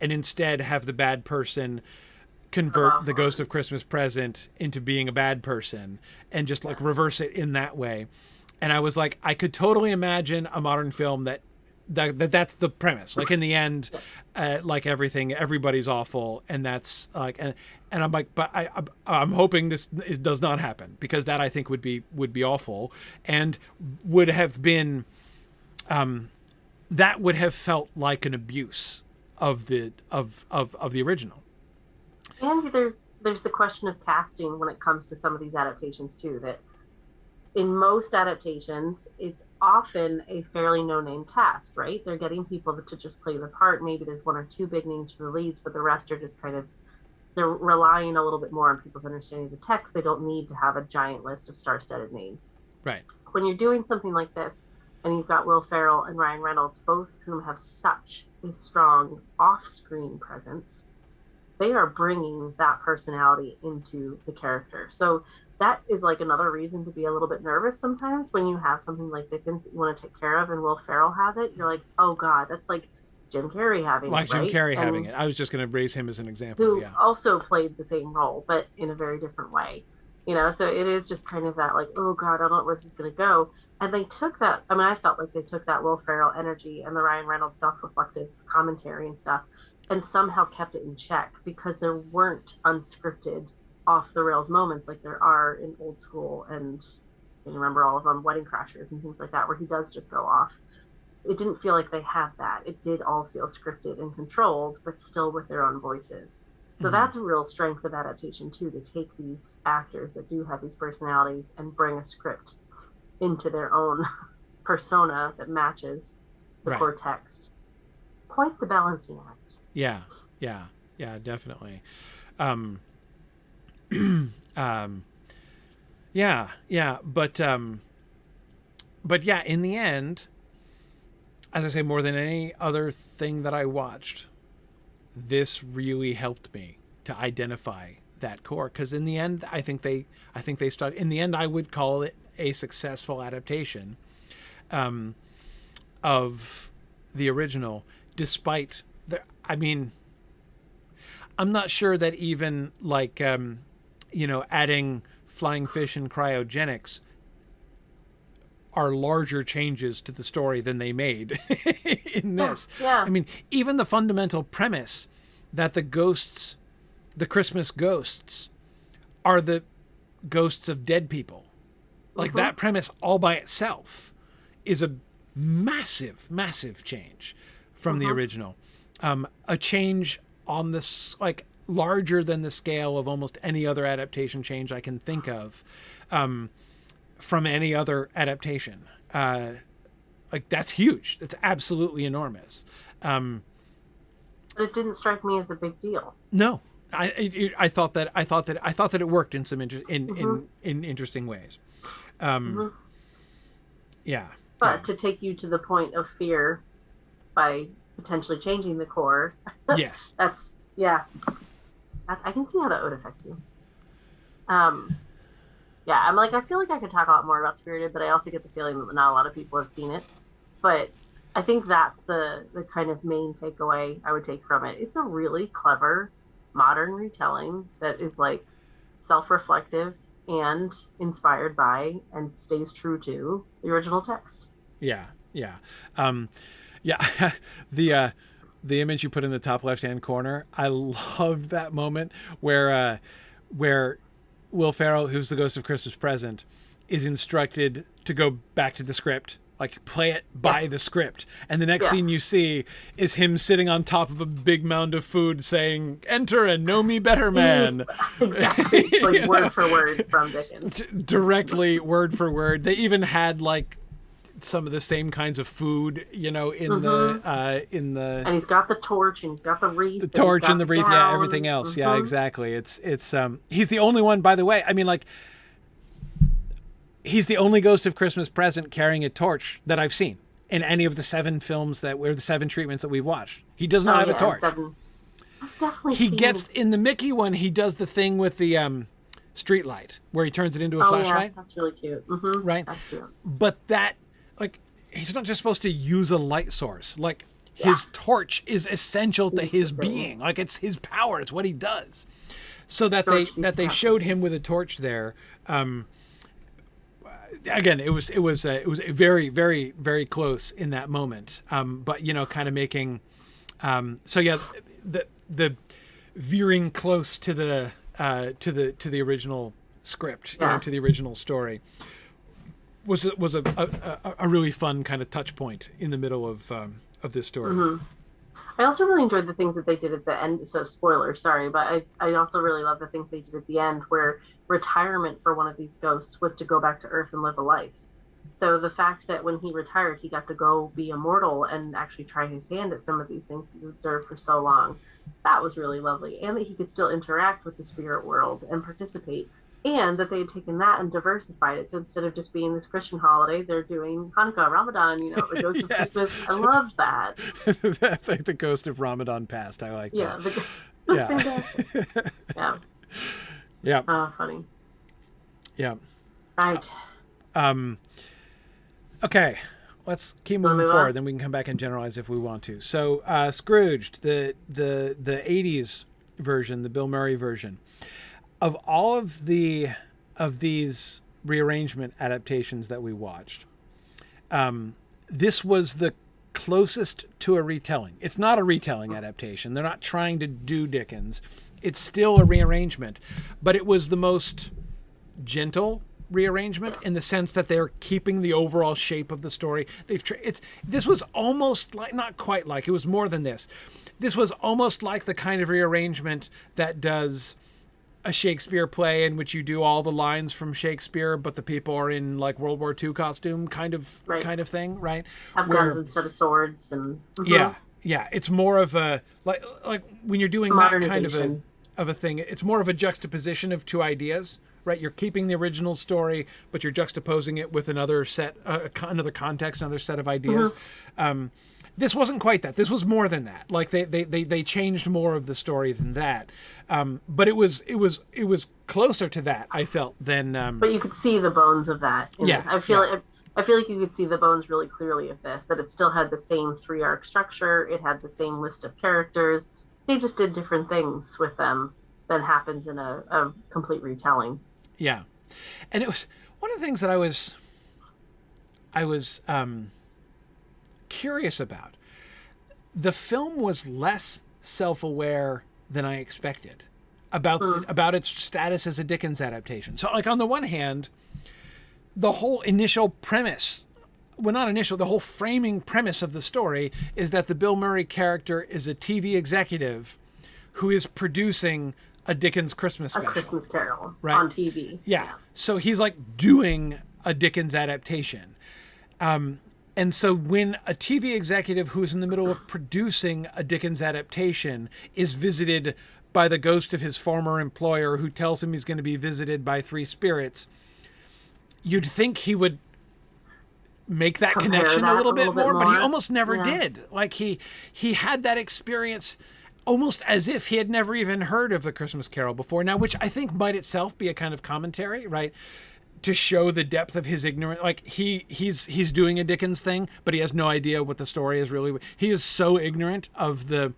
and instead have the bad person convert the ghost of Christmas Present into being a bad person and just like reverse it in that way. And I was like, I could totally imagine a modern film that's the premise. Like in the end, like everybody's awful, and that's like, and I'm like, but I'm hoping this does not happen, because that I think would be awful and would have been, that would have felt like an abuse of the original. And there's the question of casting when it comes to some of these adaptations too, that in most adaptations, it's often a fairly no-name cast, right? They're getting people to just play the part. Maybe there's one or two big names for the leads, but the rest are just kind of, they're relying a little bit more on people's understanding of the text. They don't need to have a giant list of star-studded names. Right. When you're doing something like this, and you've got Will Ferrell and Ryan Reynolds, both of whom have such a strong off-screen presence, they are bringing that personality into the character. So that is like another reason to be a little bit nervous sometimes when you have something like Dickens that you want to take care of and Will Ferrell has it. You're like, oh God, that's like Jim Carrey having it, right? Jim Carrey having it. I was just going to raise him as an example. Who also played the same role, but in a very different way. You know, so it is just kind of that like, oh God, I don't know where this is going to go. And they took that, I felt like they took that Will Ferrell energy and the Ryan Reynolds self-reflective commentary and stuff and somehow kept it in check, because there weren't unscripted off the rails moments like there are in Old School and you remember all of them, Wedding Crashers and things like that, where he does just go off. It didn't feel like they had that. It did all feel scripted and controlled, but still with their own voices. So that's a real strength of adaptation too, to take these actors that do have these personalities and bring a script into their own persona that matches the core text. Quite the balancing act. Yeah, definitely. But but yeah, in the end, as I say, more than any other thing that I watched, this really helped me to identify that core. Because in the end, I think they stuck. In the end, I would call it a successful adaptation of the original, despite I mean, I'm not sure that even like adding flying fish and cryogenics are larger changes to the story than they made in this. Yeah. I mean, even the fundamental premise that the ghosts, the Christmas ghosts, are the ghosts of dead people. Like that premise all by itself is a massive, massive change from the original. A change on this, like, larger than the scale of almost any other adaptation change I can think of. From any other adaptation. Like, that's huge. That's absolutely enormous. But it didn't strike me as a big deal. No, I thought that it worked in some in interesting ways. Yeah. But to take you to the point of fear by potentially changing the core. Yes. That's I can see how that would affect you. Yeah, I'm like, I feel like I could talk a lot more about Spirited, but I also get the feeling that not a lot of people have seen it. But I think that's the kind of main takeaway I would take from it. It's a really clever, modern retelling that is like self-reflective and inspired by and stays true to the original text. Yeah. The image you put in the top left-hand corner, I loved that moment where Will Ferrell, who's the ghost of Christmas Present, is instructed to go back to the script, like play it by the script. And the next scene you see is him sitting on top of a big mound of food saying, "Enter and know me better, man." Exactly. Like word for word from Dickens. Directly word for word. They even had like some of the same kinds of food, in the and he's got the torch and he's got the wreath. The torch and the wreath, everything else. Yeah, exactly. It's he's the only one, by the way. I mean, like, he's the only ghost of Christmas Present carrying a torch that I've seen in any of the 7 films the 7 treatments that we've watched. He does not have a torch. I've definitely he gets in the Mickey one. He does the thing with the street light where he turns it into a flashlight. Yeah, that's really cute. Right, that's cute. But that. Like, he's not just supposed to use a light source. Like, his torch is essential to his being. Like, it's his power. It's what he does. So that they showed him with a torch there. Again, it was very, very, very close in that moment. But kind of making. The veering close to the original script, to the original story. Was a really fun kind of touch point in the middle of this story. I also really enjoyed the things that they did at the end. So spoilers, sorry, but I also really love the things they did at the end, where retirement for one of these ghosts was to go back to Earth and live a life. So the fact that when he retired, he got to go be immortal and actually try his hand at some of these things he's observed for so long, that was really lovely. And that he could still interact with the spirit world and participate. And that they had taken that and diversified it. So instead of just being this Christian holiday, they're doing Hanukkah, Ramadan, the ghost of Christmas. I loved that. Like the ghost of Ramadan past. I like that. Fantastic. Yeah. Oh, funny. Yeah. Right. Okay. Let's keep moving forward. Then we can come back and generalize if we want to. So Scrooged, the 80s version, the Bill Murray version. Of all of these rearrangement adaptations that we watched, this was the closest to a retelling. It's not a retelling adaptation. They're not trying to do Dickens. It's still a rearrangement, but it was the most gentle rearrangement in the sense that they're keeping the overall shape of the story. This was almost like, not quite like, it was more than this. This was almost like the kind of rearrangement that does a Shakespeare play in which you do all the lines from Shakespeare, but the people are in like World War II costume kind of thing, right? Have guns instead of swords and yeah. It's more of a like when you're doing that kind of a thing. It's more of a juxtaposition of two ideas right? You're keeping the original story, but you're juxtaposing it with another set, another context, another set of ideas. This wasn't quite that. This was more than that. Like they changed more of the story than that. But it was closer to that, I felt, than. But you could see the bones of that. Yeah, I feel like you could see the bones really clearly of this. That it still had the same 3-arc structure. It had the same list of characters. They just did different things with them than happens in a complete retelling. Yeah, and it was one of the things that I was curious about. The film was less self-aware than I expected about its status as a Dickens adaptation. So, like, on the one hand, the whole initial premise, well, not initial, the whole framing premise of the story is that the Bill Murray character is a TV executive who is producing a Dickens Christmas special. A Christmas Carol, right? On TV. Yeah. So he's like doing a Dickens adaptation. And so when a TV executive who's in the middle of producing a Dickens adaptation is visited by the ghost of his former employer who tells him he's going to be visited by 3 spirits, you'd think he would make that connection a little bit more, but he almost never did. Like he had that experience almost as if he had never even heard of the Christmas Carol before. Now, which I think might itself be a kind of commentary, right? To show the depth of his ignorance. Like he's doing a Dickens thing, but he has no idea what the story is really. He is so ignorant of the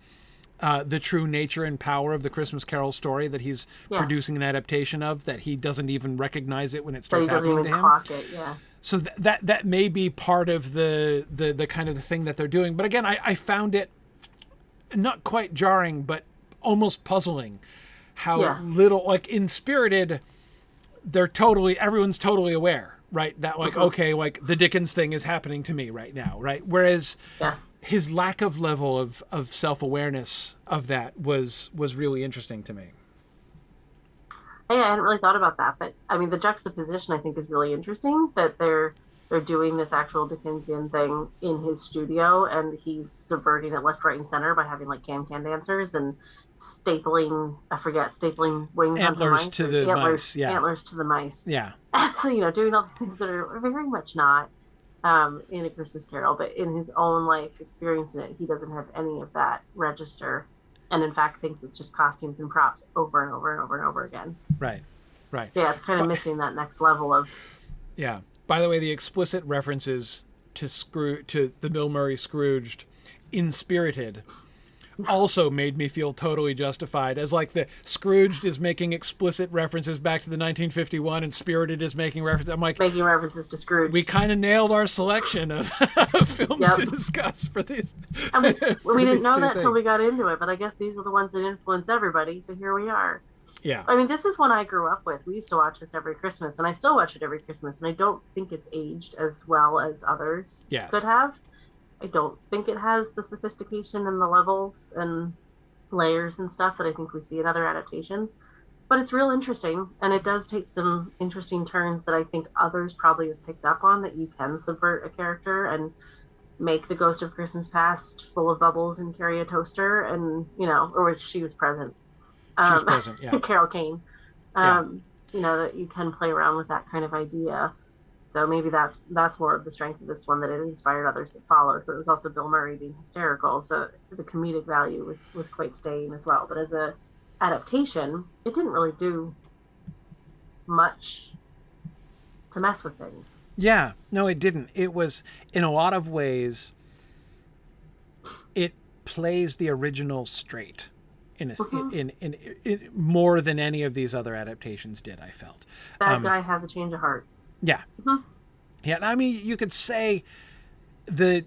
true nature and power of the Christmas Carol story that he's producing an adaptation of, that he doesn't even recognize it when it starts happening to him. Clock it, yeah. So that may be part of the kind of the thing that they're doing. But again, I found it not quite jarring, but almost puzzling how little, like in Spirited, everyone's totally aware, right? That like, okay, like the Dickens thing is happening to me right now, right? Whereas his lack of level of self-awareness of that was really interesting to me. Hey, I hadn't really thought about that, but I mean, the juxtaposition I think is really interesting, that they're doing this actual Dickensian thing in his studio, and he's subverting it left, right, and center by having like can dancers and stapling wings antlers to the mice. Yeah. Antlers to the mice. Yeah. So, doing all these things that are very much not in A Christmas Carol, but in his own life experiencing it, he doesn't have any of that register. And in fact thinks it's just costumes and props over and over and over and over again. Right. Yeah, it's kind of missing that next level of... Yeah. By the way, the explicit references to the Bill Murray Scrooged in Spirited also made me feel totally justified, as like the Scrooged is making explicit references back to the 1951 and Spirited is making references. I'm like, making references to Scrooge. We kind of nailed our selection of films to discuss for these. I mean, we didn't know that till we got into it, but I guess these are the ones that influence everybody. So here we are. Yeah. I mean, this is one I grew up with. We used to watch this every Christmas, and I still watch it every Christmas, and I don't think it's aged as well as others could have. I don't think it has the sophistication and the levels and layers and stuff that I think we see in other adaptations. But it's real interesting, and it does take some interesting turns that I think others probably have picked up on, that you can subvert a character and make the Ghost of Christmas Past full of bubbles and carry a toaster, and, or she was present. She was present, yeah. Carol Kane. That you can play around with that kind of idea. So maybe that's more of the strength of this one, that it inspired others that followed. But it was also Bill Murray being hysterical, so the comedic value was quite staying as well. But as a adaptation, it didn't really do much to mess with things. Yeah, no, it didn't. It was, in a lot of ways, it plays the original straight in more than any of these other adaptations did, I felt. That guy has a change of heart. Yeah. Yeah, and I mean, you could say the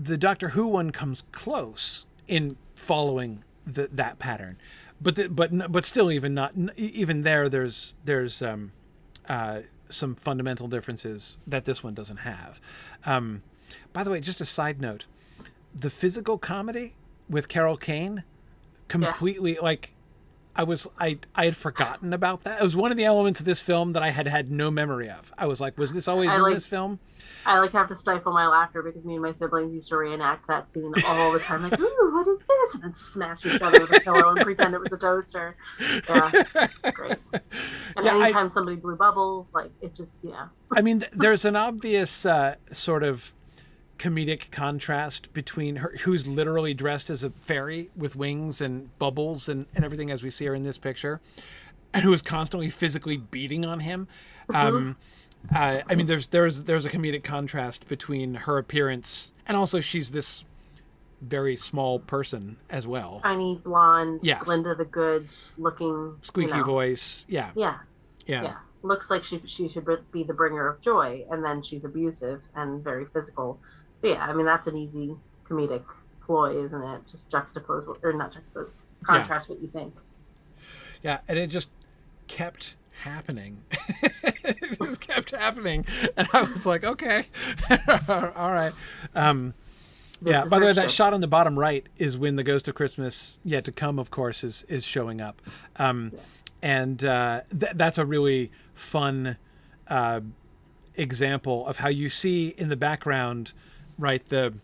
Doctor Who one comes close in following that pattern, but still, even there's some fundamental differences that this one doesn't have. By the way, just a side note, the physical comedy with Carol Kane completely I had forgotten about that. It was one of the elements of this film that I had no memory of. I was like, was this always in this film? I like have to stifle my laughter because me and my siblings used to reenact that scene all the time. Like, ooh, what is this? And then smash each other with a pillow and pretend it was a toaster. Yeah, great. And anytime somebody blew bubbles, like it just, yeah. I mean, there's an obvious sort of comedic contrast between her, who's literally dressed as a fairy with wings and bubbles and everything, as we see her in this picture, and who is constantly physically beating on him. I mean, there's a comedic contrast between her appearance and also she's this very small person as well. Tiny, blonde, yes. Glinda the Good looking. Squeaky voice. Yeah. Looks like she should be the bringer of joy, and then she's abusive and very physical. But yeah, I mean, that's an easy comedic ploy, isn't it? Just contrast what you think. Yeah, and it just kept happening. It just kept happening, and I was like, okay, all right. Yeah. By the way, that shot on the bottom right is when the Ghost of Christmas Yet to Come, of course, is showing up, and that's a really fun example of how you see in the background, right, the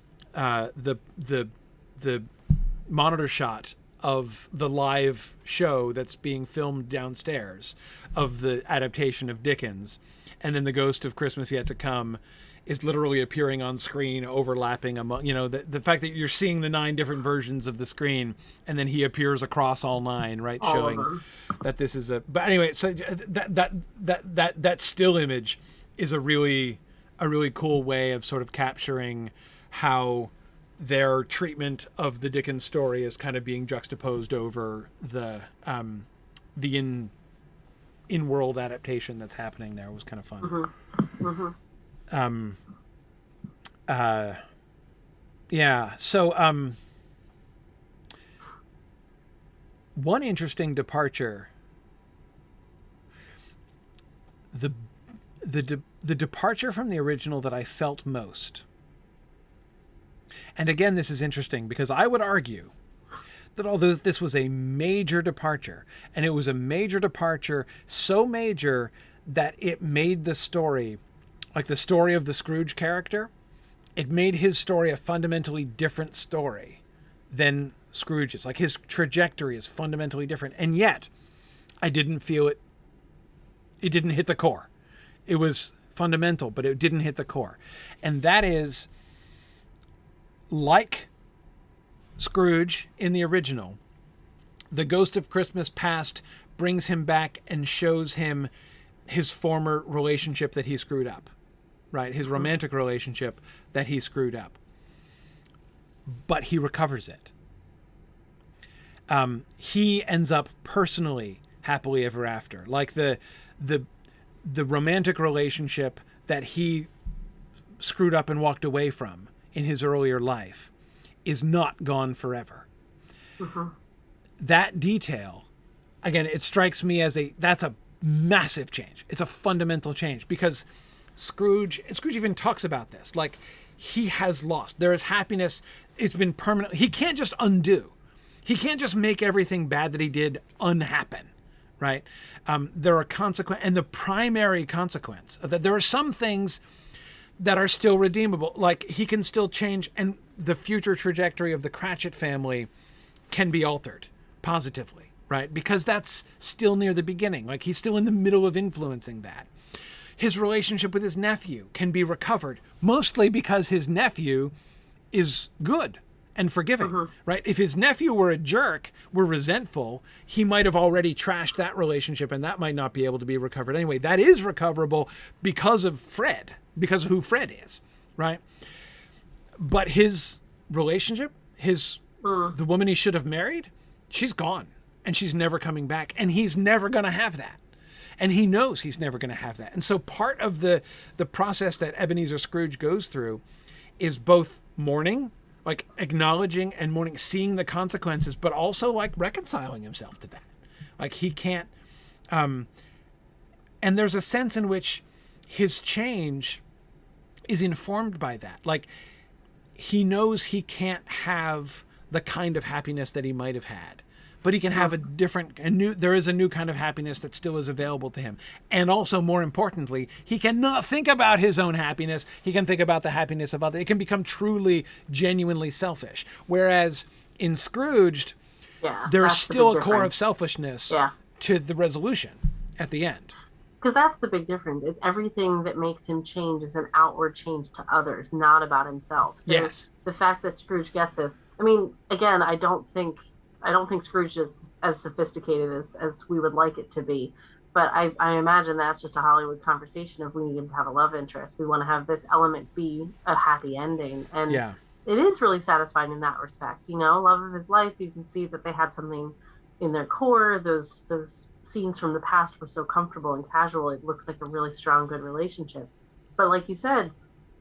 monitor shot of the live show that's being filmed downstairs of the adaptation of Dickens, and then the Ghost of Christmas Yet to Come is literally appearing on screen, overlapping among, the fact that you're seeing the 9 different versions of the screen, and then he appears across all 9, right, all showing that this is but anyway, so that still image is a really cool way of sort of capturing how their treatment of the Dickens story is kind of being juxtaposed over the in-world adaptation that's happening there. It was kind of fun. So one interesting departure, the departure from the original that I felt most. And again, this is interesting because I would argue that although this was a major departure, and it was a major departure, so major that it made the story, like the story of the Scrooge character, it made his story a fundamentally different story than Scrooge's. Like his trajectory is fundamentally different. And yet, I didn't feel it. It didn't hit the core. It was fundamental, but it didn't hit the core. And that is, like Scrooge in the original, the Ghost of Christmas Past brings him back and shows him his former relationship that he screwed up, right? His romantic relationship that he screwed up. But he recovers it. He ends up personally happily ever after. Like the romantic relationship that he screwed up and walked away from in his earlier life is not gone forever. That detail, again, it strikes me as that's a massive change. It's a fundamental change because Scrooge even talks about this. Like, he has lost. There is happiness. It's been permanent. He can't just undo. He can't just make everything bad that he did unhappen, right? There are consequences, and the primary consequence of that, there are some things that are still redeemable. Like, he can still change, and the future trajectory of the Cratchit family can be altered positively, right? Because that's still near the beginning. Like, he's still in the middle of influencing that. His relationship with his nephew can be recovered, mostly because his nephew is good and forgiving, right? If his nephew were a jerk, were resentful, he might have already trashed that relationship, and that might not be able to be recovered anyway. That is recoverable because of Fred, because of who Fred is, right? But his relationship, the woman he should have married, she's gone, and she's never coming back, and he's never going to have that. And he knows he's never going to have that. And so part of the process that Ebenezer Scrooge goes through is both mourning, like acknowledging and mourning, seeing the consequences, but also like reconciling himself to that. Like, he can't, and there's a sense in which his change is informed by that. Like, he knows he can't have the kind of happiness that he might have had, but he can have there is a new kind of happiness that still is available to him. And also, more importantly, he cannot think about his own happiness. He can think about the happiness of others. It can become truly, genuinely selfish. Whereas in Scrooged, there's still a core of selfishness to the resolution at the end. Because that's the big difference. It's everything that makes him change is an outward change to others, not about himself. So yes. The fact that Scrooge gets this, I mean, again, I don't think Scrooge is as sophisticated as we would like it to be. But I imagine that's just a Hollywood conversation of we need to have a love interest. We want to have this element be a happy ending. And it is really satisfying in that respect. You know, love of his life, you can see that they had something in their core. Those scenes from the past were so comfortable and casual. It looks like a really strong, good relationship. But like you said,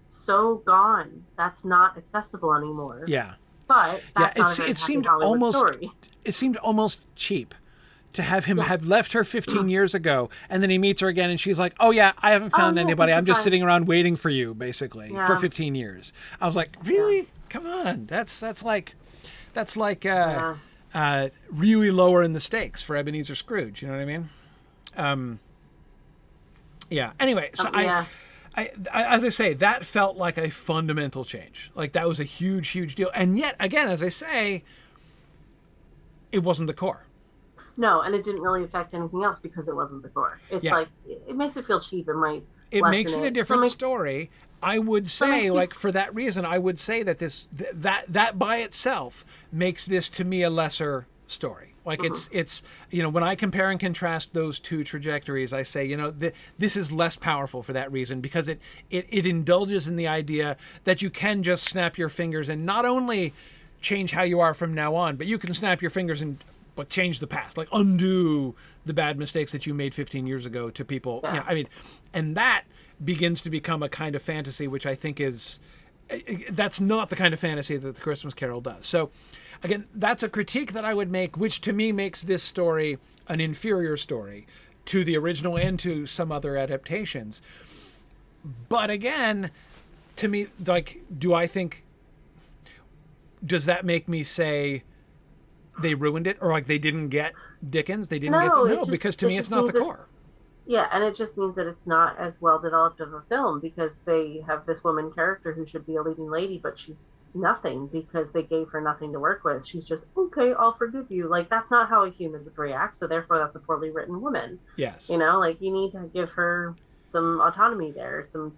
so gone. That's not accessible anymore. Yeah. But that's it seemed almost story. It seemed almost cheap to have him have left her 15 years ago, and then he meets her again and she's like, oh yeah, I haven't found anybody. I'm just sitting around waiting for you, basically, for 15 years. I was like, really? Come on. That's like really lowering the stakes for Ebenezer Scrooge. You know what I mean? Anyway, so I, as I say, that felt like a fundamental change. Like that was a huge, huge deal. And yet, again, as I say, it wasn't the core. No, and it didn't really affect anything else because it wasn't the core. It's like, it makes it feel cheap. It makes it a different story. I would say, for that reason, I would say that that by itself makes this to me a lesser story. Like it's when I compare and contrast those two trajectories, I say, this is less powerful for that reason, because it indulges in the idea that you can just snap your fingers and not only change how you are from now on, but you can snap your fingers but change the past, like undo the bad mistakes that you made 15 years ago to people. And that begins to become a kind of fantasy, which I think that's not the kind of fantasy that the Christmas Carol does. So again, that's a critique that I would make, which to me makes this story an inferior story to the original and to some other adaptations. But again, to me, like, does that make me say they ruined it, or like they didn't get Dickens? They didn't because to me it's not the core. Yeah, and it just means that it's not as well developed of a film, because they have this woman character who should be a leading lady, but she's nothing because they gave her nothing to work with. She's just, okay, I'll forgive you. Like, that's not how a human would react, so therefore that's a poorly written woman. Yes. You need to give her some autonomy there, some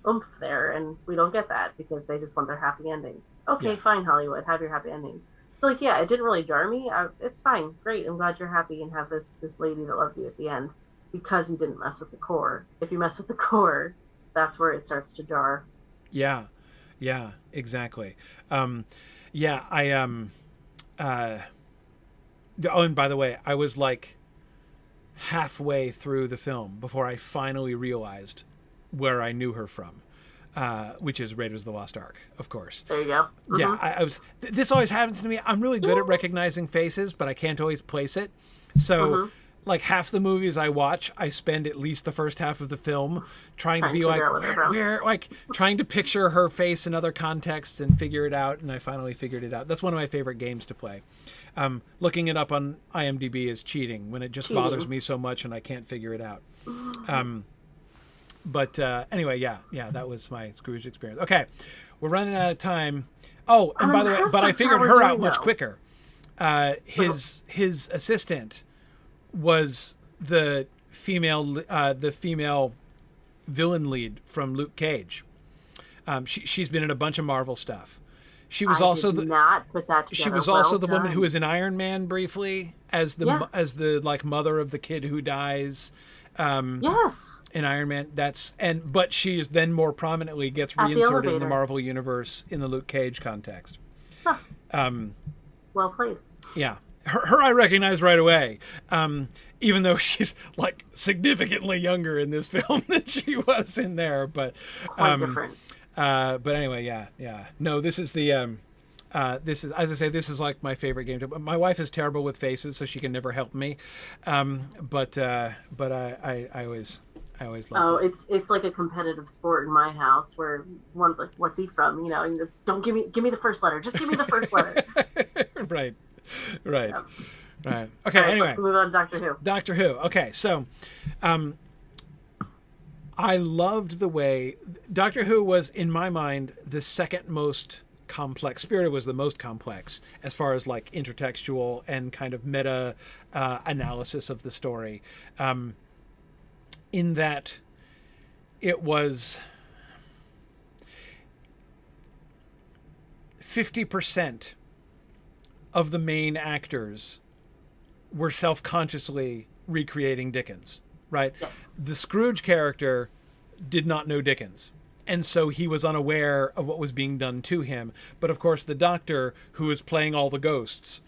oomph there, and we don't get that because they just want their happy ending. Okay, fine, Hollywood, have your happy ending. So like, it didn't really jar me. It's fine, great, I'm glad you're happy and have this lady that loves you at the end, because you didn't mess with the core. If you mess with the core, that's where it starts to jar. Yeah, exactly. Oh, and by the way, I was like halfway through the film before I finally realized where I knew her from, which is Raiders of the Lost Ark, of course. There you go. Mm-hmm. Yeah, I was. This always happens to me. I'm really good at recognizing faces, but I can't always place it. So, like half the movies I watch, I spend at least the first half of the film trying to be like, where, like trying to picture her face in other contexts and figure it out. And I finally figured it out. That's one of my favorite games to play. Looking it up on IMDb is cheating when it just bothers me so much and I can't figure it out. But anyway, that was my Scrooge experience. Okay, we're running out of time. Oh, and by the way, but I figured her out much quicker. His assistant was the female villain lead from Luke Cage. She's been in a bunch of Marvel stuff. She was also the woman who was in Iron Man briefly as the like mother of the kid who dies. Yes. In Iron Man, but she is then more prominently gets reinserted in the Marvel universe in the Luke Cage context. Huh. Well played. Yeah. Her I recognize right away, even though she's like significantly younger in this film than she was in there. But quite different. But anyway, yeah. No, this is the this is, as I say, this is like my favorite game. My wife is terrible with faces, so she can never help me. But I always love this. It's like a competitive sport in my house where one's like, "What's he from?" Don't give me the first letter. Just give me the first letter. Right. Right. Okay. Right, Anyway, let's move on to Doctor Who. Doctor Who. Okay. So, I loved the way Doctor Who was, in my mind, the second most complex. Spirited was the most complex as far as like intertextual and kind of meta analysis of the story. In that it was 50% of the main actors were self-consciously recreating Dickens, right? Yeah. The Scrooge character did not know Dickens, and so he was unaware of what was being done to him. But of course, the Doctor, who was playing all the ghosts,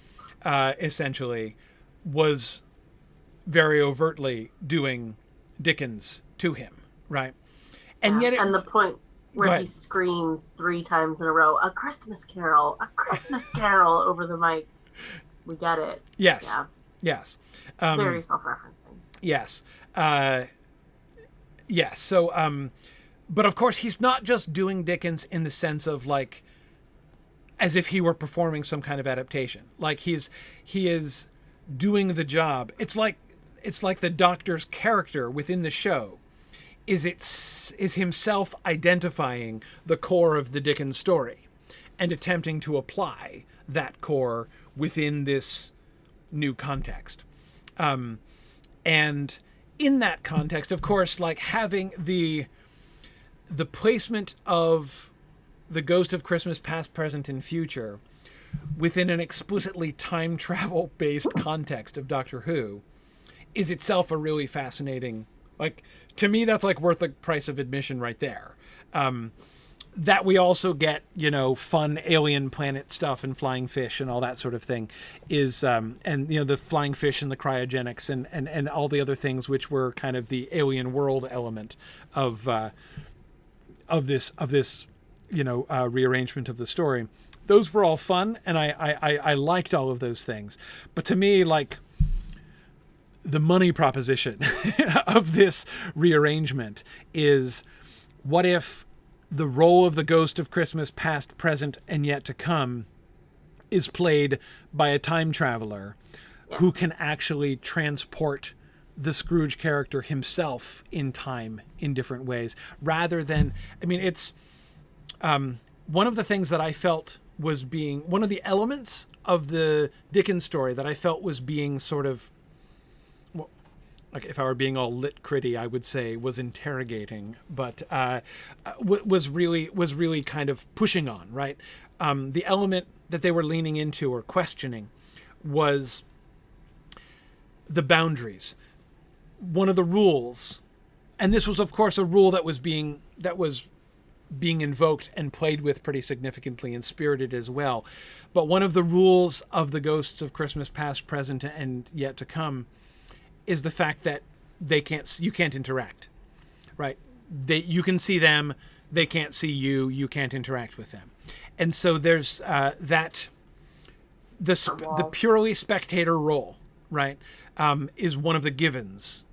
essentially, was very overtly doing Dickens to him, right? And yet, and the point where he screams 3 times in a row, "A Christmas Carol, a Christmas Carol," over the mic. We get it. Yes. Yeah. Yes. Very self-referencing. Yes. Yes. So, but of course, he's not just doing Dickens in the sense of like, as if he were performing some kind of adaptation. Like he is doing the job. It's like the Doctor's character within the show is himself identifying the core of the Dickens story and attempting to apply that core within this new context. And in that context, of course, like having the placement of the Ghost of Christmas Past, Present, and Future within an explicitly time travel based context of Doctor Who is itself a really fascinating, like, to me, that's like worth the price of admission right there. That we also get, fun alien planet stuff and flying fish and all that sort of thing is, and, the flying fish and the cryogenics and all the other things which were kind of the alien world element of this rearrangement of the story. Those were all fun, and I liked all of those things. But to me, like, the money proposition of this rearrangement is, what if the role of the Ghost of Christmas Past, Present, and Yet to Come is played by a time traveler who can actually transport the Scrooge character himself in time in different ways, rather than, it's one of the things that I felt was being, one of the elements of the Dickens story that I felt was being sort of, well, like if I were being all lit critty, I would say was interrogating, but was really kind of pushing on, right? The element that they were leaning into or questioning was the boundaries. One of the rules, and this was of course a rule that was being invoked and played with pretty significantly and Spirited as well, but one of the rules of the Ghosts of Christmas Past, Present, and Yet to Come is the fact that you can't interact, right? You can see them, they can't see you, you can't interact with them. And so there's the purely spectator role, right, is one of the givens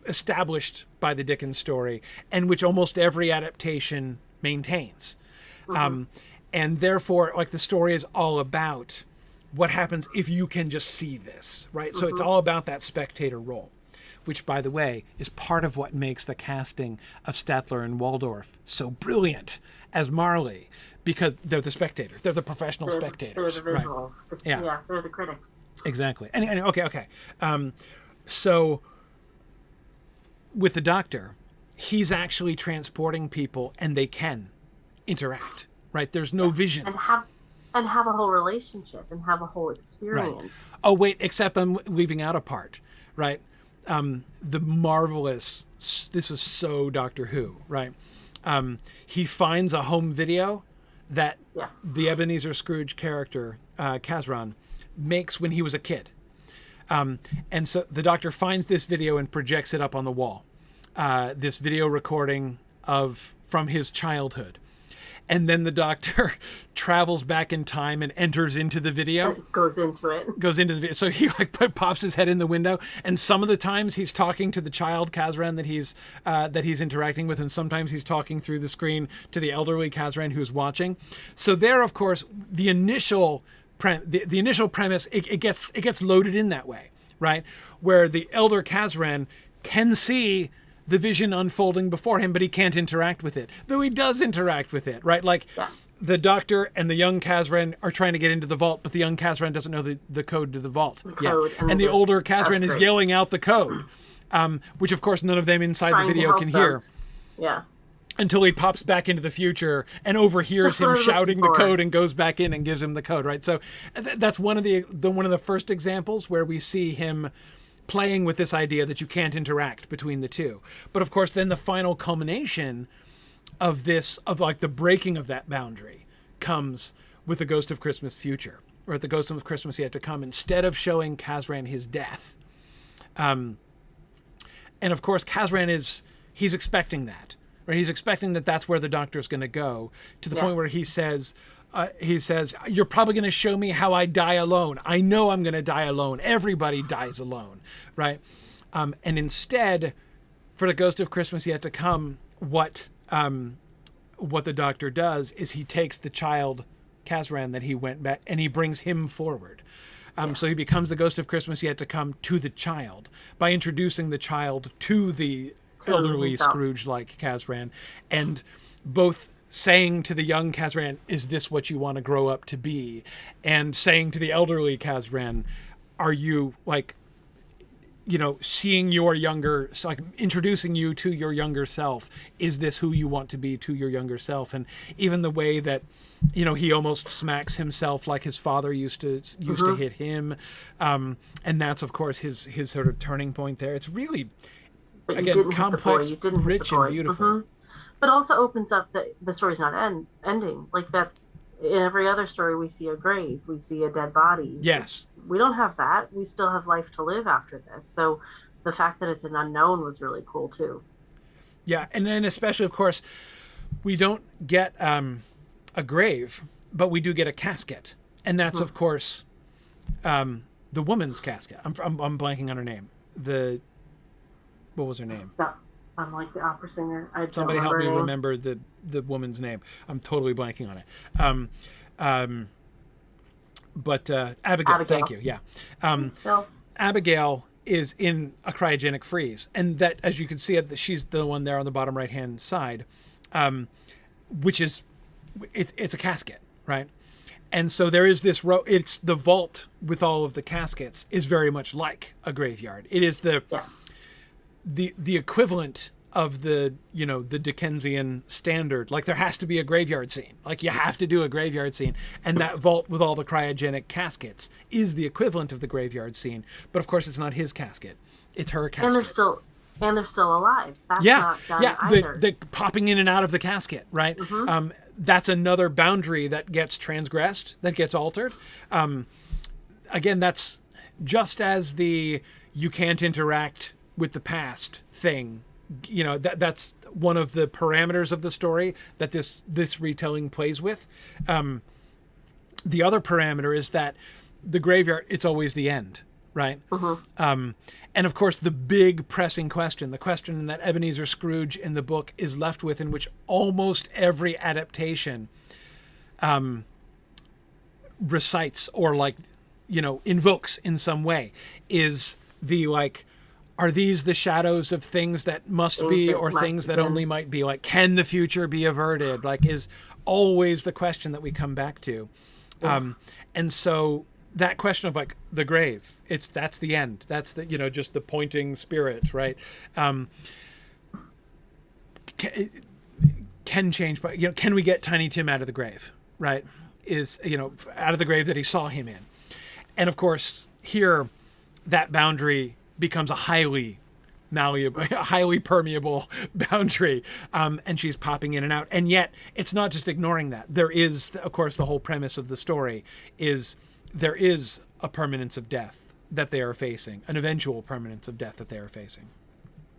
established by the Dickens story, and which almost every adaptation maintains. Mm-hmm. And therefore, like, the story is all about what happens if you can just see this, right? Mm-hmm. So it's all about that spectator role, which, by the way, is part of what makes the casting of Statler and Waldorf so brilliant as Marley, because they're the spectators. They're the professional spectators. They're the visuals. Right? Yeah, they're the critics. Exactly. And okay. So with the Doctor, he's actually transporting people, and they can interact, right? There's no visions. And have a whole relationship and have a whole experience. Right. Oh, wait, except I'm leaving out a part, right? The marvelous, this was so Doctor Who, right? He finds a home video that the Ebenezer Scrooge character, Kazran, makes when he was a kid. And so the Doctor finds this video and projects it up on the wall. This video recording from his childhood. And then the Doctor travels back in time and enters into the video. Goes into the video. So he pops his head in the window, and some of the times he's talking to the child Kazran that he's interacting with, and sometimes he's talking through the screen to the elderly Kazran who's watching. So there, of course, the initial the initial premise, it gets loaded in that way, right? Where the elder Kazran can see the vision unfolding before him, but he can't interact with it. Though he does interact with it, right? Like the doctor and the young Kazran are trying to get into the vault, but the young Kazran doesn't know the code to the vault yet. And the older Kazran is yelling out the code, which of course none of them inside the video can hear. Yeah. Until he pops back into the future and overhears him shouting the code and goes back in and gives him the code, right? So that's one of the first examples where we see him playing with this idea that you can't interact between the two. But of course, then the final culmination of this, of like the breaking of that boundary, comes with the Ghost of Christmas Future, or the Ghost of Christmas Yet to Come. Instead of showing Kazran his death, and of course, Kazran he's expecting that, right? He's expecting that that's where the doctor's going to go, to the point where he says, you're probably going to show me how I die alone. I know I'm going to die alone. Everybody dies alone, right? And instead, for the Ghost of Christmas Yet to Come, what the doctor does is he takes the child Kazran that he went back and he brings him forward. So he becomes the Ghost of Christmas Yet to Come to the child by introducing the child to the elderly Scrooge-like Kazran, and both saying to the young Kazran, is this what you want to grow up to be? And saying to the elderly Kazran, are you like, seeing your younger, like introducing you to your younger self? Is this who you want to be to your younger self? And even the way that, he almost smacks himself like his father used to hit him. And that's of course his sort of turning point there. It's really, again, complex, rich, and beautiful. But also opens up that the story's not ending. Like that's in every other story, we see a grave, we see a dead body. Yes. We don't have that. We still have life to live after this. So the fact that it's an unknown was really cool too. Yeah, and then especially, of course, we don't get a grave, but we do get a casket, and that's of course the woman's casket. I'm blanking on her name. What was her name? I'm like the opera singer. Somebody help me remember the woman's name. I'm totally blanking on it. But Abigail. Thank you. Yeah. Abigail is in a cryogenic freeze, and that, as you can see, she's the one there on the bottom right-hand side, which is it's a casket, right? And so there is this row. It's the vault with all of the caskets is very much like a graveyard. It is the equivalent of the Dickensian standard. Like there has to be a graveyard scene. Like you have to do a graveyard scene. And that vault with all the cryogenic caskets is the equivalent of the graveyard scene. But of course it's not his casket. It's her casket. And they're still alive. That's not done either. The popping in and out of the casket, right? Mm-hmm. That's another boundary that gets transgressed, that gets altered. Again, that's just as the you can't interact with the past thing, that's one of the parameters of the story that this retelling plays with. The other parameter is that the graveyard, it's always the end, right? Mm-hmm. And of course, the big pressing question, the question that Ebenezer Scrooge in the book is left with, in which almost every adaptation recites or invokes in some way, is the are these the shadows of things that must be, or things that only might be? Like, can the future be averted? Is always the question that we come back to. And so that question of the grave, that's the end. That's the, just the pointing spirit, right? Can change, but, can we get Tiny Tim out of the grave, right? Out of the grave that he saw him in. And of course, here, that boundary becomes a highly malleable, highly permeable boundary, and she's popping in and out. And yet, it's not just ignoring that. There is, of course, the whole premise of the story is there is a permanence of death that they are facing, an eventual permanence of death that they are facing.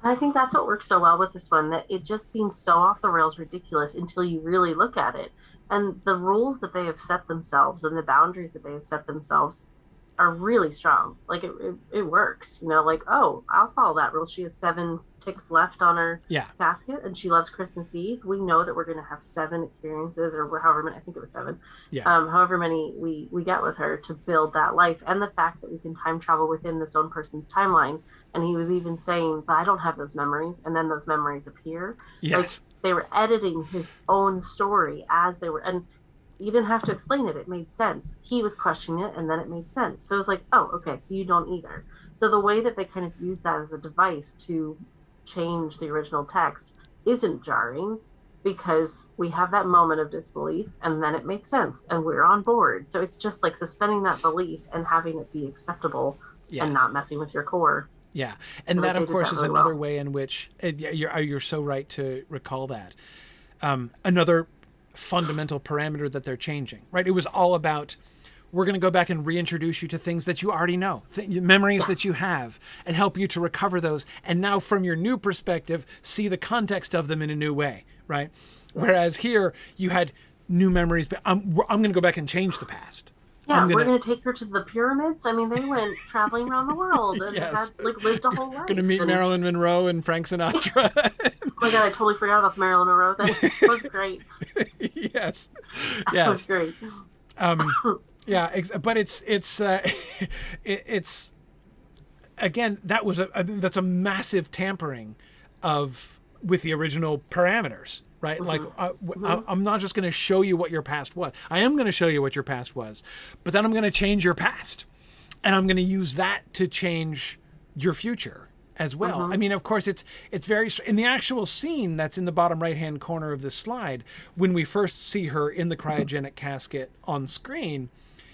I think that's what works so well with this one, that it just seems so off the rails ridiculous until you really look at it. And the rules that they have set themselves and the boundaries that they have set themselves are really strong. Like it works, you know, like, oh, I'll follow that rule. She has 7 ticks left on her Yeah. casket and she loves Christmas Eve. We know that we're going to have 7 experiences, or however many, I think it was 7. Yeah. However many we get with her to build that life, and the fact that we can time travel within this own person's timeline. And he was even saying, but I don't have those memories. And then those memories appear. Yes. Like they were editing his own story as they were, and you didn't have to explain it. It made sense. He was questioning it, and then it made sense. So it's like, oh, okay, so you don't either. So the way that they kind of use that as a device to change the original text isn't jarring, because we have that moment of disbelief, and then it makes sense, and we're on board. So it's just like suspending that belief and having it be acceptable, Yes. and not messing with your core. Yeah. And So that, they of did course, that is really another well. way in which you're so right to recall that. Another fundamental parameter that they're changing, right? It was all about, we're going to go back and reintroduce you to things that you already know, memories that you have, and help you to recover those. And now from your new perspective, see the context of them in a new way, right? Whereas here you had new memories, but I'm going to go back and change the past. Yeah, we're going to take her to the pyramids. I mean, they went traveling around the world and Yes. had like lived a whole life. Going to meet and, Marilyn Monroe and Frank Sinatra. oh my God, I totally forgot about the Marilyn Monroe thing. It was great. Yes. It was Yes. great. Yeah, but it's it's again, that was that's a massive tampering with the original parameters, right? Like I'm not just going to show you what your past was. I am going to show you what your past was, but then I'm going to change your past, and I'm going to use that to change your future as well. I mean, of course, it's very, in the actual scene that's in the bottom right hand corner of this slide, when we first see her in the cryogenic casket on screen,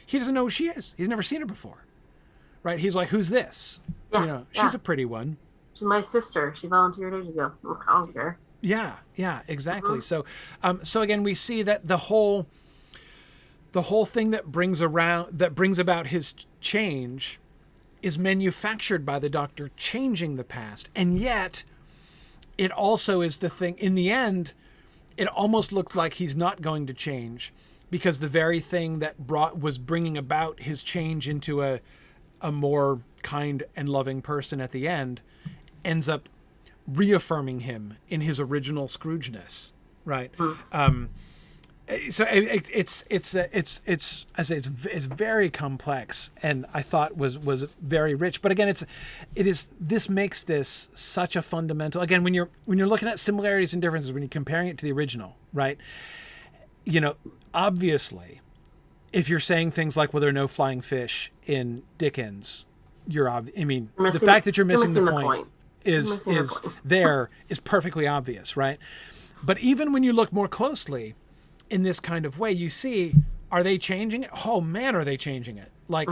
he doesn't know who she is. He's never seen her before, right? He's like, who's this? Yeah, You know, she's a pretty one. She's my sister. She volunteered ages ago. I don't care. Yeah, exactly. So again, we see that the whole thing that brings about his change is manufactured by the Doctor changing the past. And yet it also is the thing, in the end, it almost looked like he's not going to change, because the very thing that was bringing about his change into a more kind and loving person at the end ends up reaffirming him in his original Scroogeness, right? So it's I say it's very complex, and I thought was very rich. But again, this makes this such a fundamental. Again, when you're looking at similarities and differences, when you're comparing it to the original, right? You know, obviously, if you're saying things like, well, there are no flying fish in Dickens, the fact that you're missing the point is perfectly obvious, right? But even when you look more closely in this kind of way, you see, are they changing it? Oh man, are they changing it? Like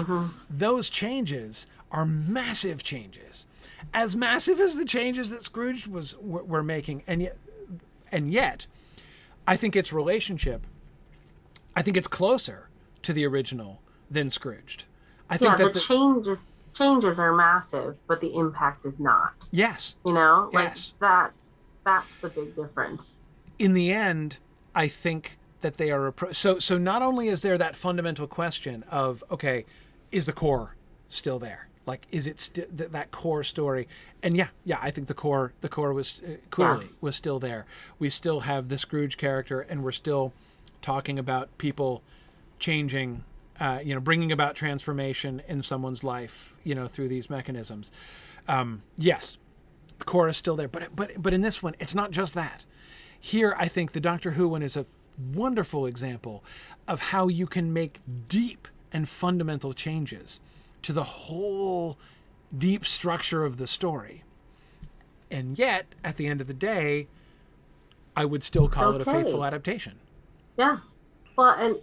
those changes are massive changes, as massive as the changes that Scrooge were making, and yet, I think its relationship, I think it's closer to the original than Scrooged. I think that the changes are massive, but the impact is not. Yes. You know, like yes. That's the big difference. In the end, I think that they are so not only is there that fundamental question of, okay, is the core still there? Like, is it that core story? And yeah, I think the core was clearly was still there. We still have the Scrooge character, and we're still talking about people changing, bringing about transformation in someone's life, through these mechanisms. Yes, the core is still there, but in this one, it's not just that. Here, I think the Doctor Who one is a wonderful example of how you can make deep and fundamental changes to the whole deep structure of the story. And yet, at the end of the day, I would still call it a faithful adaptation. Yeah. Well, and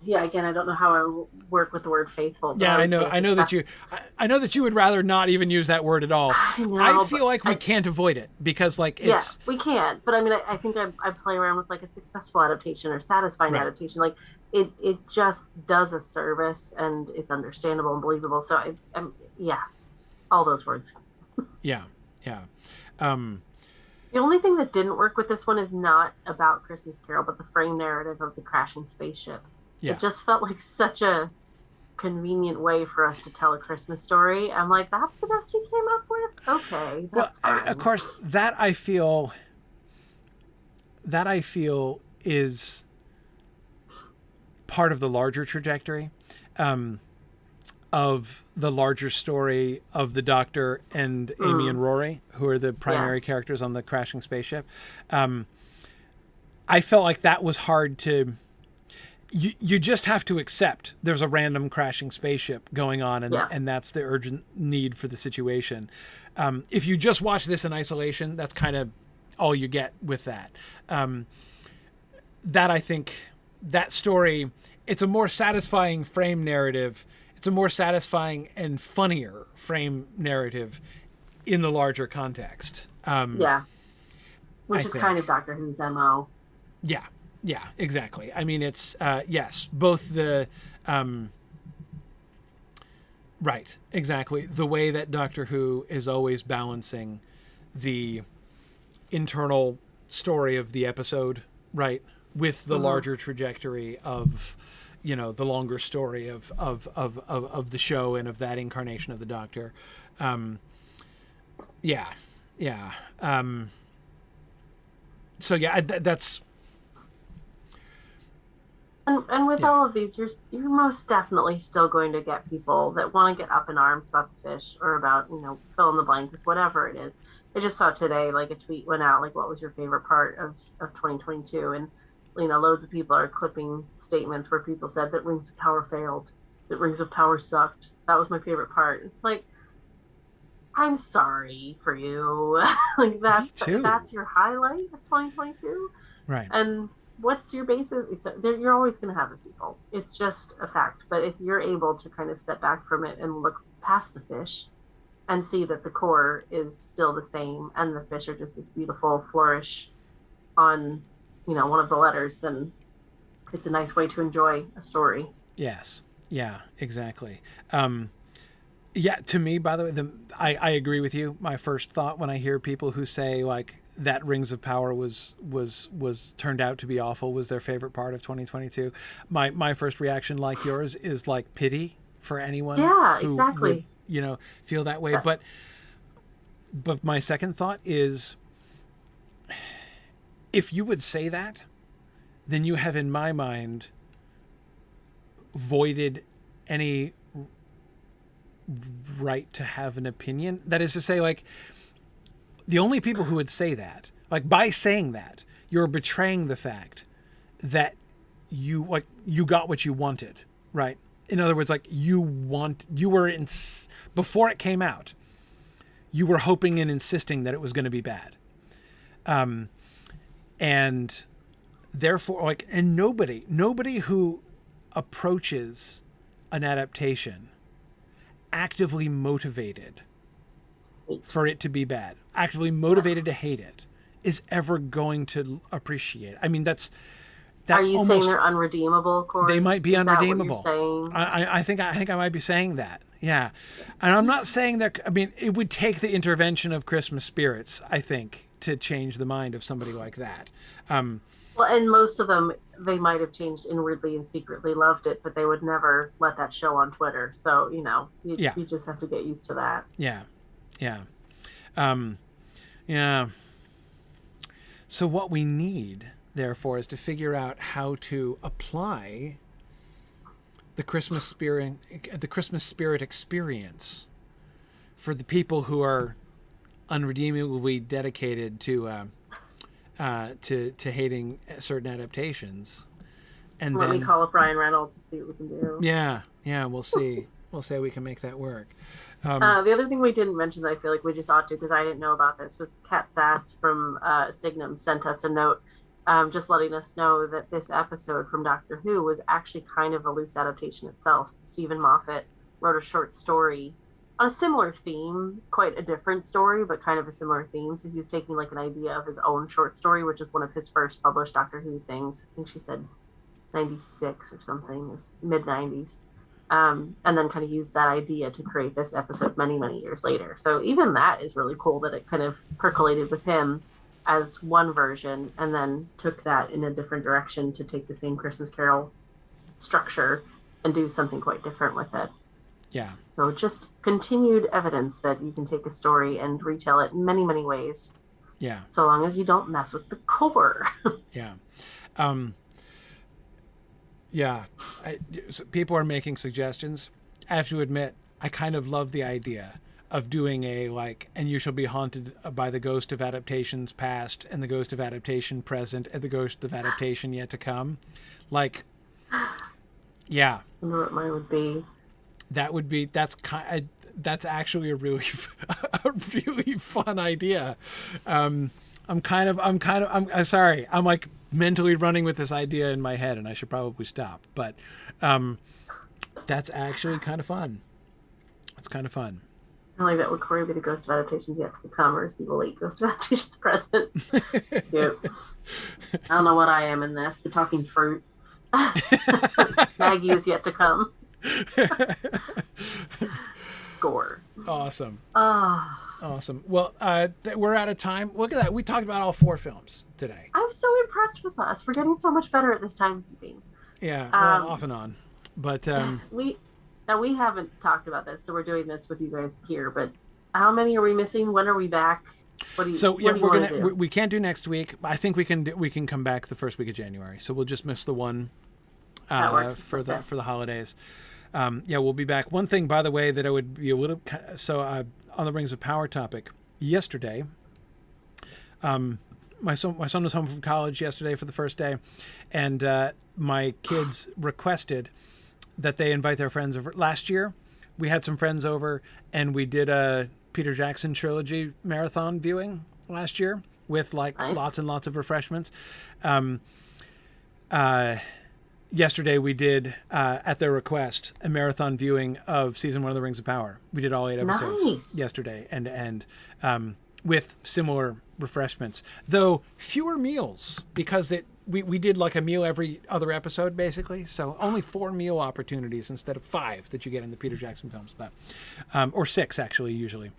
again, I don't know how I work with the word faithful. Yeah, I know that you would rather not even use that word at all. I feel like we can't avoid it, because it's... Yeah, we can't. But I mean, I think I play around with like a successful adaptation or satisfying adaptation. Like it just does a service, and it's understandable and believable. So all those words. Yeah. The only thing that didn't work with this one is not about Christmas Carol, but the frame narrative of the crashing spaceship. Yeah. It just felt like such a convenient way for us to tell a Christmas story. I'm like, that's the best you came up with? Okay, that's fine. Of course, that I feel is part of the larger trajectory of the larger story of the Doctor and Amy and Rory, who are the primary characters on the crashing spaceship. I felt like that was hard to... You just have to accept there's a random crashing spaceship going on, and that's the urgent need for the situation. If you just watch this in isolation, that's kind of all you get with that. That I think, that story, it's a more satisfying frame narrative. It's a more satisfying and funnier frame narrative in the larger context. Which is kind of Doctor Who's MO. Yeah, exactly. I mean, it's, yes, both the, right, exactly. The way that Doctor Who is always balancing the internal story of the episode, right, with the larger trajectory of, you know, the longer story of the show and of that incarnation of the Doctor. So yeah, that's... And with all of these, you're most definitely still going to get people that want to get up in arms about the fish or about, you know, fill in the blank with whatever it is. I just saw today, like, a tweet went out, like, what was your favorite part of 2022? And, you know, loads of people are clipping statements where people said that Rings of Power failed, that Rings of Power sucked. That was my favorite part. It's like, I'm sorry for you. Like, that's your highlight of 2022? Right. And what's your basis? You're always going to have those people. It's just a fact. But if you're able to kind of step back from it and look past the fish and see that the core is still the same and the fish are just this beautiful flourish on, you know, one of the letters, then it's a nice way to enjoy a story. Yes. Yeah, exactly. Yeah, to me, by the way, I agree with you. My first thought when I hear people who say, like, that Rings of Power was turned out to be awful was their favorite part of 2022. My first reaction, like yours, is like pity for anyone who would, you know, feel that way. But my second thought is, if you would say that, then you have, in my mind, voided any right to have an opinion. That is to say, like, the only people who would say that, like, by saying that, you're betraying the fact that you got what you wanted, right? In other words, like, before it came out, you were hoping and insisting that it was going to be bad. And therefore, like, and nobody who approaches an adaptation actively motivated for it to be bad, actively motivated to hate it, is ever going to appreciate it. I mean, that. Are you saying they're unredeemable, Corey? They might be unredeemable. Is that what you're saying? I think I might be saying that. Yeah. And I'm not saying that, I mean, it would take the intervention of Christmas spirits, I think, to change the mind of somebody like that. Well, and most of them, they might have changed inwardly and secretly loved it, but they would never let that show on Twitter. So, you know, you just have to get used to that. Yeah. Yeah. So what we need, therefore, is to figure out how to apply the Christmas spirit experience for the people who are unredeemably dedicated to hating certain adaptations. And Let me call up Ryan Reynolds to see what we can do. Yeah, we'll see. We'll see how we can make that work. The other thing we didn't mention that I feel like we just ought to, because I didn't know about this, was Kat Sass from Signum sent us a note just letting us know that this episode from Doctor Who was actually kind of a loose adaptation itself. Stephen Moffat wrote a short story on a similar theme, quite a different story, but kind of a similar theme. So he was taking like an idea of his own short story, which is one of his first published Doctor Who things. I think she said 96 or something, it was mid-90s. And then kind of used that idea to create this episode many, many years later. So even that is really cool that it kind of percolated with him as one version and then took that in a different direction to take the same Christmas Carol structure and do something quite different with it. Yeah. So just continued evidence that you can take a story and retell it in many, many ways. Yeah. So long as you don't mess with the core. Yeah. Um, yeah. People are making suggestions. I have to admit, I kind of love the idea of doing a like, and you shall be haunted by the ghost of adaptations past and the ghost of adaptation present and the ghost of adaptation yet to come. Like, yeah. I wonder what mine would be. That's actually a really a really fun idea. I'm sorry. I'm like mentally running with this idea in my head, and I should probably stop. But that's actually kind of fun. It's kind of fun. I like that. Would Corey be the ghost of adaptations yet to come, or is he the late ghost of adaptations present? Yep. I don't know what I am in this. The talking fruit. Maggie is yet to come. Score. Awesome. Oh. Awesome. Well, we're out of time. Look at that. We talked about all 4 films today. I'm so impressed with us. We're getting so much better at this timekeeping. Yeah, well, off and on. But we haven't talked about this, so we're doing this with you guys here. But how many are we missing? When are we back? We can't do next week. I think we can come back the first week of January. So we'll just miss the one for the holidays. We'll be back. One thing, by the way, that I would be a little on the Rings of Power topic. Yesterday, my son was home from college yesterday for the first day, and my kids requested that they invite their friends over. Last year, we had some friends over, and we did a Peter Jackson trilogy marathon viewing last year with nice. Lots and lots of refreshments. Yesterday we did, at their request, a marathon viewing of season 1 of The Rings of Power. We did all 8 episodes yesterday, and with similar refreshments, though fewer meals, because we did like a meal every other episode basically, so only 4 meal opportunities instead of 5 that you get in the Peter Jackson films, but or 6 actually usually.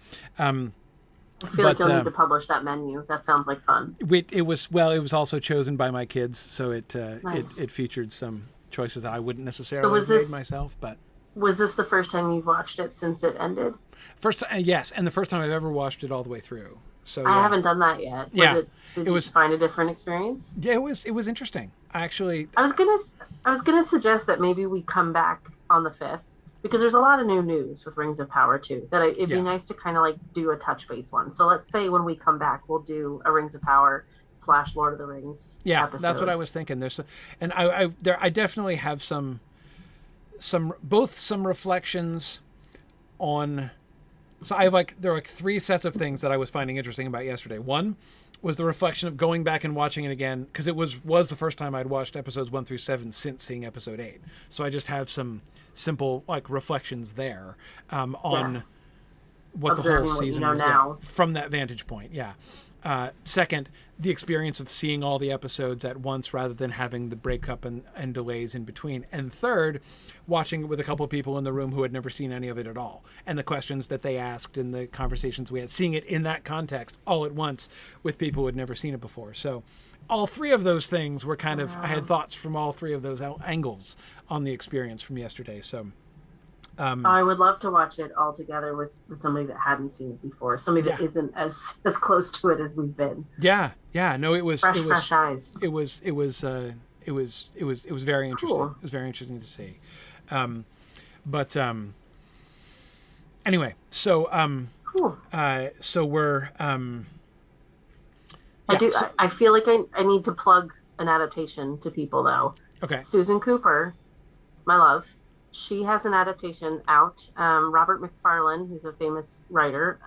I feel like you'll need to publish that menu. That sounds like fun. It was also chosen by my kids, so it featured some choices that I wouldn't necessarily have made myself. But was this the first time you've watched it since it ended? Yes, and the first time I've ever watched it all the way through. So I haven't done that yet. Did you find a different experience? Yeah, it was interesting. I was gonna suggest that maybe we come back on the 5th. Because there's a lot of new news with Rings of Power too. That it'd be nice to kind of like do a touch base one. So let's say when we come back, we'll do a Rings of Power / Lord of the Rings. Yeah, episode. That's what I was thinking. I definitely have some reflections on. So there are 3 sets of things that I was finding interesting about yesterday. One was the reflection of going back and watching it again, because it was the first time I'd watched episodes 1 through 7 since seeing episode 8. So I just have some simple reflections there on what the whole season was now from that vantage point. Yeah. Second, the experience of seeing all the episodes at once rather than having the breakup and delays in between. And third, watching it with a couple of people in the room who had never seen any of it at all. And the questions that they asked and the conversations we had, seeing it in that context all at once with people who had never seen it before. So all 3 of those things were kind of, I had thoughts from all 3 of those angles on the experience from yesterday. So I would love to watch it all together with somebody that hadn't seen it before, somebody that isn't as close to it as we've been. Yeah. No, it was fresh eyes. It was very interesting. Cool. It was very interesting to see. Anyway, so cool. So we're I feel like I need to plug an adaptation to people though. Okay. Susan Cooper, my love. She has an adaptation out. Robert McFarlane, who's a famous writer,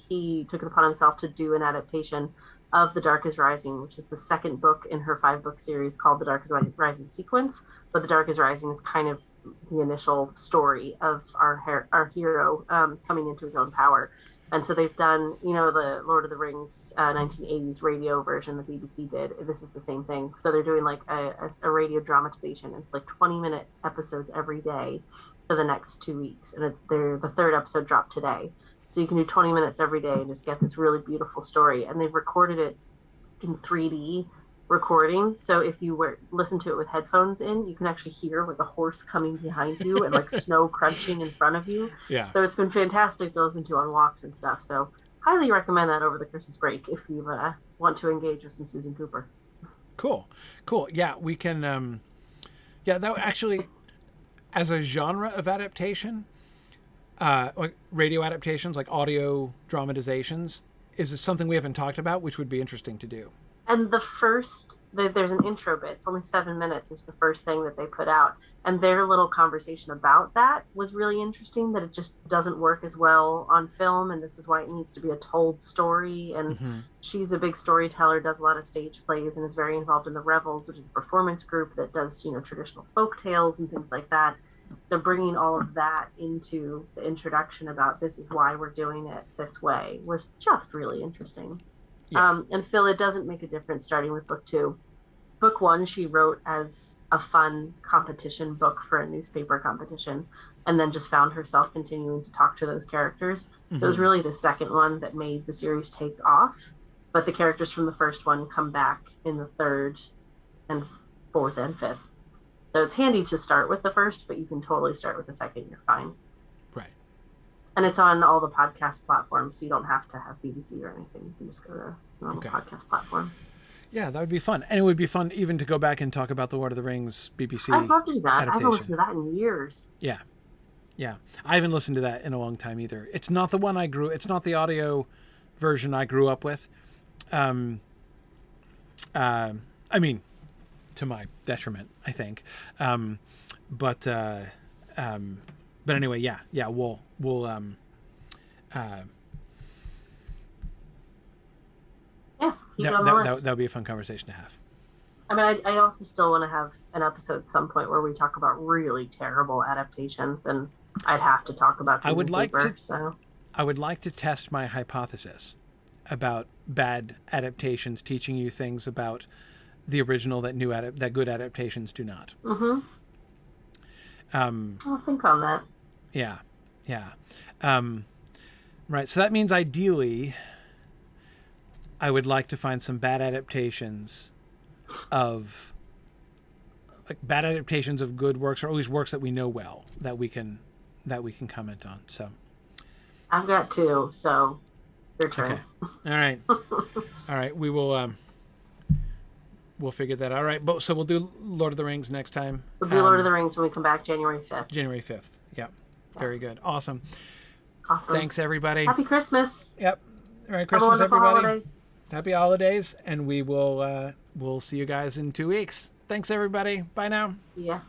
he took it upon himself to do an adaptation of The Dark is Rising, which is the 2nd book in her 5-book series called The Dark is Rising Sequence. But The Dark is Rising is kind of the initial story of our hero coming into his own power. And so they've done, the Lord of the Rings 1980s radio version the BBC did. This is the same thing. So they're doing like a radio dramatization. It's like 20-minute episodes every day for the next 2 weeks. And the 3rd episode dropped today. So you can do 20 minutes every day and just get this really beautiful story. And they've recorded it in 3D recording. So if you listen to it with headphones in, you can actually hear like a horse coming behind you and like snow crunching in front of you. Yeah. So it's been fantastic to listen to on walks and stuff. So highly recommend that over the Christmas break if you want to engage with some Susan Cooper. Cool. Yeah, we can. Yeah, that actually, as a genre of adaptation, like radio adaptations, like audio dramatizations, is something we haven't talked about, which would be interesting to do. And there's an intro bit. It's only 7 minutes is the first thing that they put out. And their little conversation about that was really interesting, that it just doesn't work as well on film. And this is why it needs to be a told story. And she's a big storyteller, does a lot of stage plays, and is very involved in the Revels, which is a performance group that does, traditional folk tales and things like that. So bringing all of that into the introduction about this is why we're doing it this way was just really interesting. Yeah. And Phil, it doesn't make a difference starting with book 2. Book 1, she wrote as a fun competition book for a newspaper competition, and then just found herself continuing to talk to those characters. So it was really the second one that made the series take off. But the characters from the first one come back in the third and fourth and fifth. So it's handy to start with the first, but you can totally start with the second. You're fine. Right. And it's on all the podcast platforms, so you don't have to have BBC or anything. You can just go to normal podcast platforms. Yeah, that would be fun. And it would be fun even to go back and talk about the Lord of the Rings BBC I'd love to do that. adaptation. I haven't listened to that in years. Yeah. I haven't listened to that in a long time either. It's not the one it's not the audio version I grew up with. I mean, to my detriment, I think. But anyway, yeah, we'll that would be a fun conversation to have. I mean, I also still want to have an episode at some point where we talk about really terrible adaptations, and I'd have to talk about some I would like to test my hypothesis about bad adaptations teaching you things about the original that good adaptations do not. I'll think on that. Yeah. Right. So that means ideally, I would like to find some bad adaptations of good works, or always works that we know well, that we can comment on. So I've got 2, so your turn. Okay. All right. We will. We'll figure that out. All right. So we'll do Lord of the Rings next time. We'll do Lord of the Rings when we come back January 5th. January 5th. Yep. Yeah. Very good. Awesome. Thanks, everybody. Happy Christmas. Yep. Merry Christmas, everybody. Holiday. Happy holidays, and we'll see you guys in 2 weeks. Thanks, everybody. Bye now. Yeah.